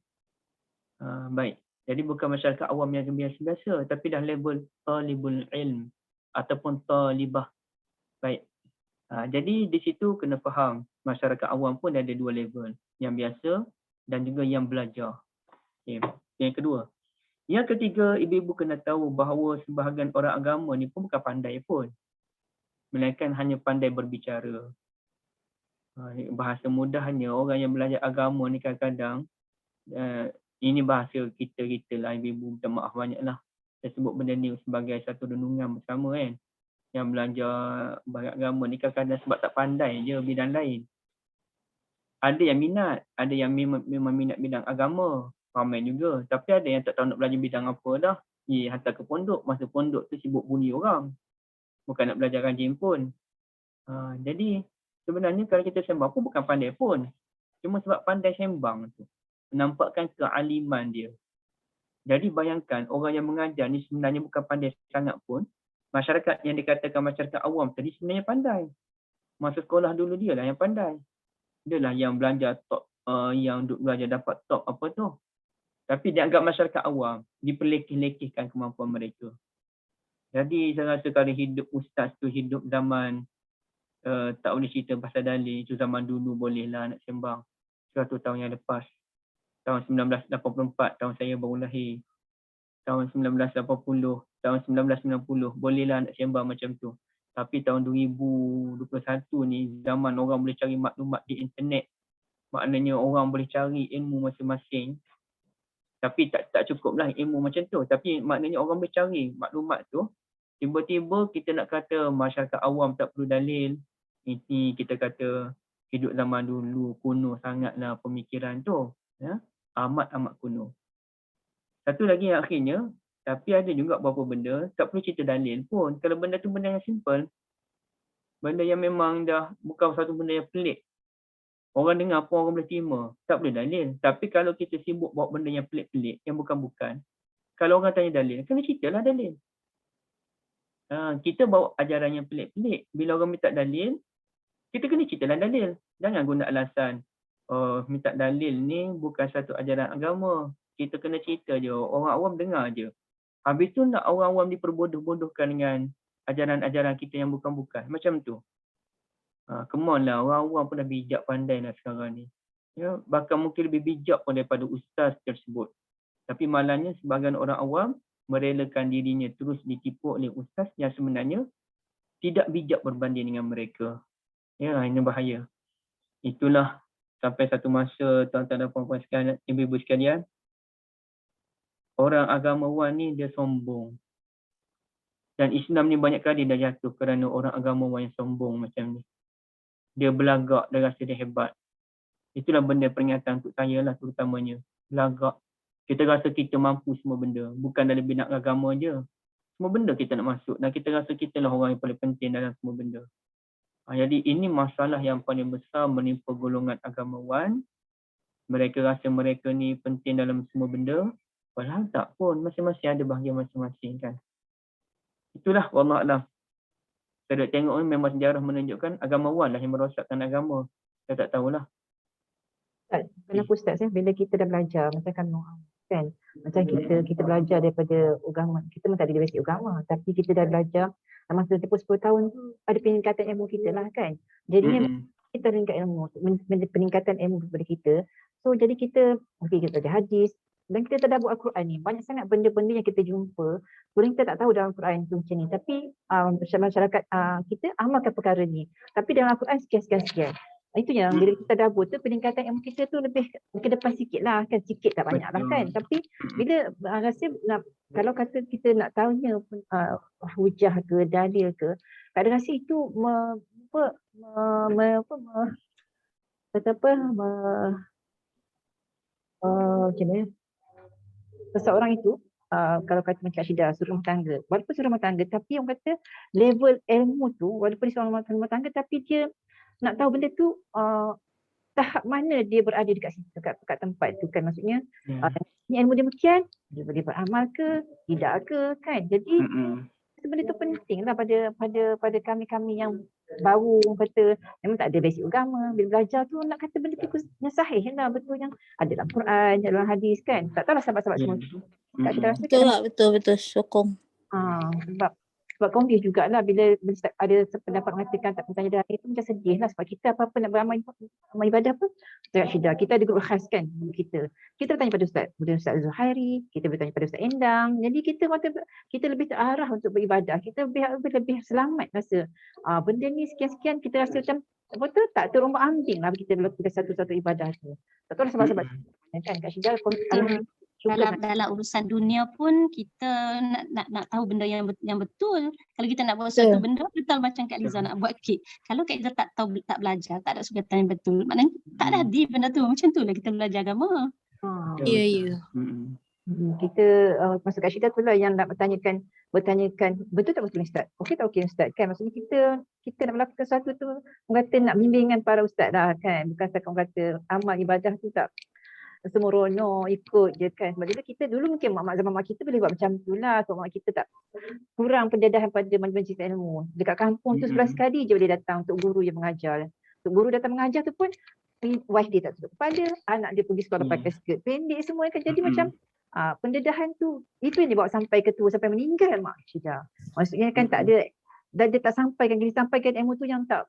Baik. Jadi bukan masyarakat awam yang biasa-biasa, tapi dah level talibul ilm ataupun talibah. Baik. Jadi di situ kena faham masyarakat awam pun ada dua level, yang biasa dan juga yang belajar. Okay. Yang kedua. Yang ketiga, ibu-ibu kena tahu bahawa sebahagian orang agama ni pun bukan pandai pun. Melainkan hanya pandai berbicara. Bahasa mudahnya orang yang belajar agama ni kadang-kadang, ini bahasa kita lah, ibu-ibu minta maaf banyak lah. Saya sebut benda ni sebagai satu renungan bersama kan. Yang belajar agama ni kadang-kadang sebab tak pandai je bidang lain. Ada yang minat, ada yang memang minat bidang agama, ramai juga. Tapi ada yang tak tahu nak belajar bidang apa dah. Hantar ke pondok, masa pondok tu sibuk bunyi orang. Bukan nak belajar rajin pun. Jadi sebenarnya kalau kita sembang pun bukan pandai pun. Cuma sebab pandai sembang tu. Menampakkan kealiman dia. Jadi bayangkan orang yang mengajar ni sebenarnya bukan pandai sangat pun. Masyarakat yang dikatakan masyarakat awam tadi sebenarnya pandai. Masa sekolah dulu dia lah yang pandai. Dia lah yang belajar top, yang duk belajar dapat top apa tu. Tapi dianggap masyarakat awam, diperlekeh-lekehkan kemampuan mereka. Jadi saya rasa kalau hidup ustaz tu hidup zaman tak boleh cerita pasal dalil, itu zaman dulu bolehlah nak sembang. 100 tahun yang lepas. Tahun 1984, tahun saya baru lahir. Tahun 1980, tahun 1990, bolehlah nak sembang macam tu. Tapi tahun 2021 ni, zaman orang boleh cari maklumat di internet. Maknanya orang boleh cari ilmu masing-masing. Tapi tak cukup lah ilmu macam tu. Tapi maknanya orang boleh cari maklumat tu. Tiba-tiba kita nak kata masyarakat awam tak perlu dalil. Ini kita kata hidup zaman dulu kuno sangatlah pemikiran tu. Ya? Amat-amat kuno. Satu lagi yang akhirnya, tapi ada juga beberapa benda, tak perlu cerita dalil pun. Kalau benda tu benda yang simple, benda yang memang dah bukan satu benda yang pelik. Orang dengar apa orang boleh terima, tak boleh dalil. Tapi kalau kita sibuk bawa benda yang pelik-pelik, yang bukan-bukan, kalau orang tanya dalil, kena ceritalah dalil. Kita bawa ajaran yang pelik-pelik. Bila orang minta dalil, kita kena ceritalah dalil. Jangan guna alasan, minta dalil ni bukan satu ajaran agama. Kita kena cerita je, orang awam dengar je. Habis tu nak orang awam diperbodoh-bodohkan dengan ajaran-ajaran kita yang bukan-bukan. Macam tu. Come on lah, orang awam pun dah bijak pandai lah sekarang ni. Ya, bahkan mungkin lebih bijak pun daripada ustaz tersebut. Tapi malangnya sebahagian orang awam merelakan dirinya terus ditipu oleh ustaz yang sebenarnya tidak bijak berbanding dengan mereka. Ya, ini bahaya. Itulah sampai satu masa tuan-tuan dan puan-puan sekalian, ibu-ibu sekalian, orang agamawan ni dia sombong. Dan Islam ni banyak kali dah jatuh kerana orang agamawan yang sombong macam ni. Dia belagak, dia rasa dia hebat. Itulah benda peringatan untuk saya lah terutamanya. Belagak. Kita rasa kita mampu semua benda. Bukan dalam bidang agama je. Semua benda kita nak masuk. Dan kita rasa kita lah orang yang paling penting dalam semua benda. Jadi ini masalah yang paling besar menimpa golongan agamawan. Mereka rasa mereka ni penting dalam semua benda. Padahal tak pun, masing-masing ada bahagian masing-masing kan. Itulah wallahualam. Saya tengok ni memang sejarah menunjukkan agamawan lah yang merosakkan agama. Saya tak tahulah. Kenapa Ustaz bila kita dah belajar macam kan, macam kita belajar daripada agama, kita pun tak ada basic agama, tapi kita dah belajar masa tempoh 10 tahun tu ada peningkatan ilmu kita lah kan. Jadinya kita meningkat ilmu, peningkatan ilmu kepada kita. So jadi kita kita belajar hadis dan kita tadabbur Al-Quran ni. Banyak sangat benda-benda yang kita jumpa, boleh kita tak tahu dalam Al-Quran tu macam ni, tapi masyarakat kita amalkan perkara ni. Tapi dalam Al-Quran sekian. Itu yang bila kita tadabbur tu peningkatan ilmu kita tu lebih ke depan sikit lah kan, sikit tak banyak lah kan. Tapi bila rasa kalau kata kita nak tahunya hujah ke dalil ke, tak ada rasa itu macam mana seseorang itu kalau kata macam Syidah surah rumah tangga, walaupun surah rumah tangga tapi orang kata level ilmu tu walaupun dia seorang rumah tangga tapi dia nak tahu benda tu tahap mana dia berada dekat situ, dekat tempat tu kan. Maksudnya ni ilmu demikian, dia boleh beramal ke tidak ke kan. Jadi benda tu penting lah pada kami yang baru, orang kata memang tak ada basic agama. Bila belajar tu nak kata benda tu yang sahih lah, betul yang ada dalam Quran, dalam hadis kan. Tak tahulah sahabat-sahabat semua tu. Betul sokong. Sebab confuse jugalah bila ada pendapat mengatakan tak bertanya dah, itu macam sedih lah sebab kita apa-apa nak beramal ibadah pun dekat Syidah. Kita ada grup khas kan kita bertanya pada Ustaz Zuhairi, kita bertanya pada Ustaz Endang. Jadi kita lebih terarah untuk beribadah. Kita lebih selamat rasa benda ni sekian-sekian kita rasa macam betul tak terombang-ambing lah kita melakukan satu-satu ibadah tu. Tak tahu lah sebab-sebab kan kat Syidah dalam urusan dunia pun kita nak tahu benda yang betul. Kalau kita nak buat satu benda betul macam Kak Liza nak buat kek. Kalau Kak Liza tak belajar, tak ada sugatan yang betul, maknanya tak ada hadis benda tu. Macam tu lah kita belajar agama. Ya. Kita masuk kat Syidah tu lah yang nak bertanyakan betul tak betul Ustaz? Okey tak okey Ustaz kan? Maksudnya kita nak melakukan sesuatu tu orang kata nak bimbingan para ustaz lah kan. Bukan setakat orang kata amal ibadah tu tak sembrono ikut je kan. Sebab kita dulu mungkin mak zaman mak kita boleh buat macam tu lah. Sebab mak kita tak kurang pendedahan pada majlis ilmu. Dekat kampung tu 11 kali je boleh datang untuk guru yang mengajar. Untuk guru datang mengajar tu pun wife dia tak tutup kepala, anak dia pergi sekolah pakai skirt pendek semua kan. Jadi macam pendedahan tu itu yang dibawa sampai ketua sampai meninggal mak Syidah. Maksudnya kan tak ada, dan dia tak sampaikan, dia sampaikan ilmu tu yang tak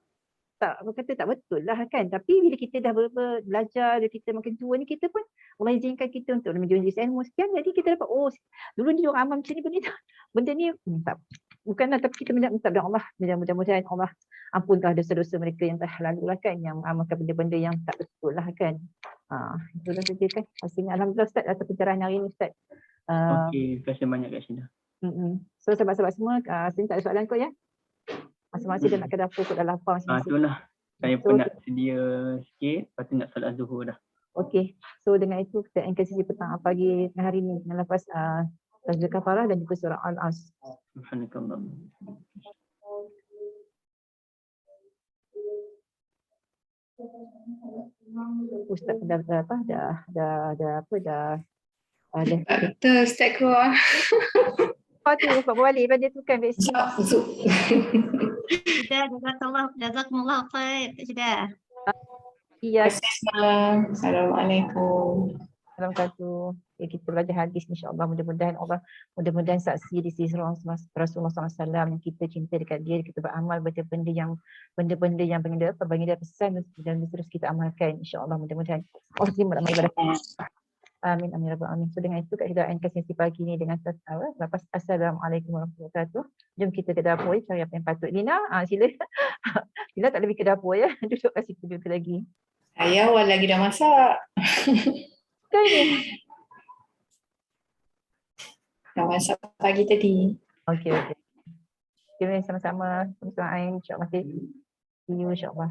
kata tak betul lah kan. Tapi bila kita dah belajar, kita makin tua ni, kita pun Allah izinkan kita untuk menjunjung ilmu sekian. Jadi kita dapat dulu ni orang amal macam ni, benda ni tak, bukanlah, tapi kita minta Allah mudah-mudahan Allah ampunkan dosa-dosa mereka yang telah lalu lah kan, yang amalkan benda-benda yang tak betul lah kan. Itulah saja kan. Alhamdulillah Ustaz atas pencerahan hari ini Ustaz. Okey, terima kasih banyak Kak Syidah. So sahabat-sahabat semua, saya tak ada soalan kot ya. Masing-masing dah nak ke dapur kot, dah lapar masing-masing. Itulah. Saya pun nak sedia sikit, lepas tu nak solat zuhur dah. Okey. So dengan itu kita endkan sesi petang pagi hari ini dengan lepas Tajwid Kafarah dan juga surah Al-As. Subhanakallah. Ustaz dah Ustaz keluar. tu sebab balik dia tukar vaksin. Jazakumullah khair. Tak sudah. Iya. Assalamualaikum. Assalamualaikum. Kita belajar hadis insya-Allah, mudah-mudahan saksi di sisi Rasulullah SAW yang kita cinta dekat dia, kita beramal benda-benda yang baginda pesan dan terus kita amalkan insya-Allah, mudah-mudahan Allah terima amal ibadah. Amin amin rabbal alamin. So dengan itu Kak Syidah endkan sesi pagi ni dengan lepas assalamualaikum warahmatullahi wabarakatuh. Jom kita ke dapur cari apa yang patut. Lina, sila. Lina tak lebih ke dapur ya. Duduk kat situ dulu lagi. Saya awal lagi dah masak. Kan ni. Dah masak pagi tadi. Okey. Terima kasih sama-sama. Sama-sama insya-Allah. See you insya-Allah.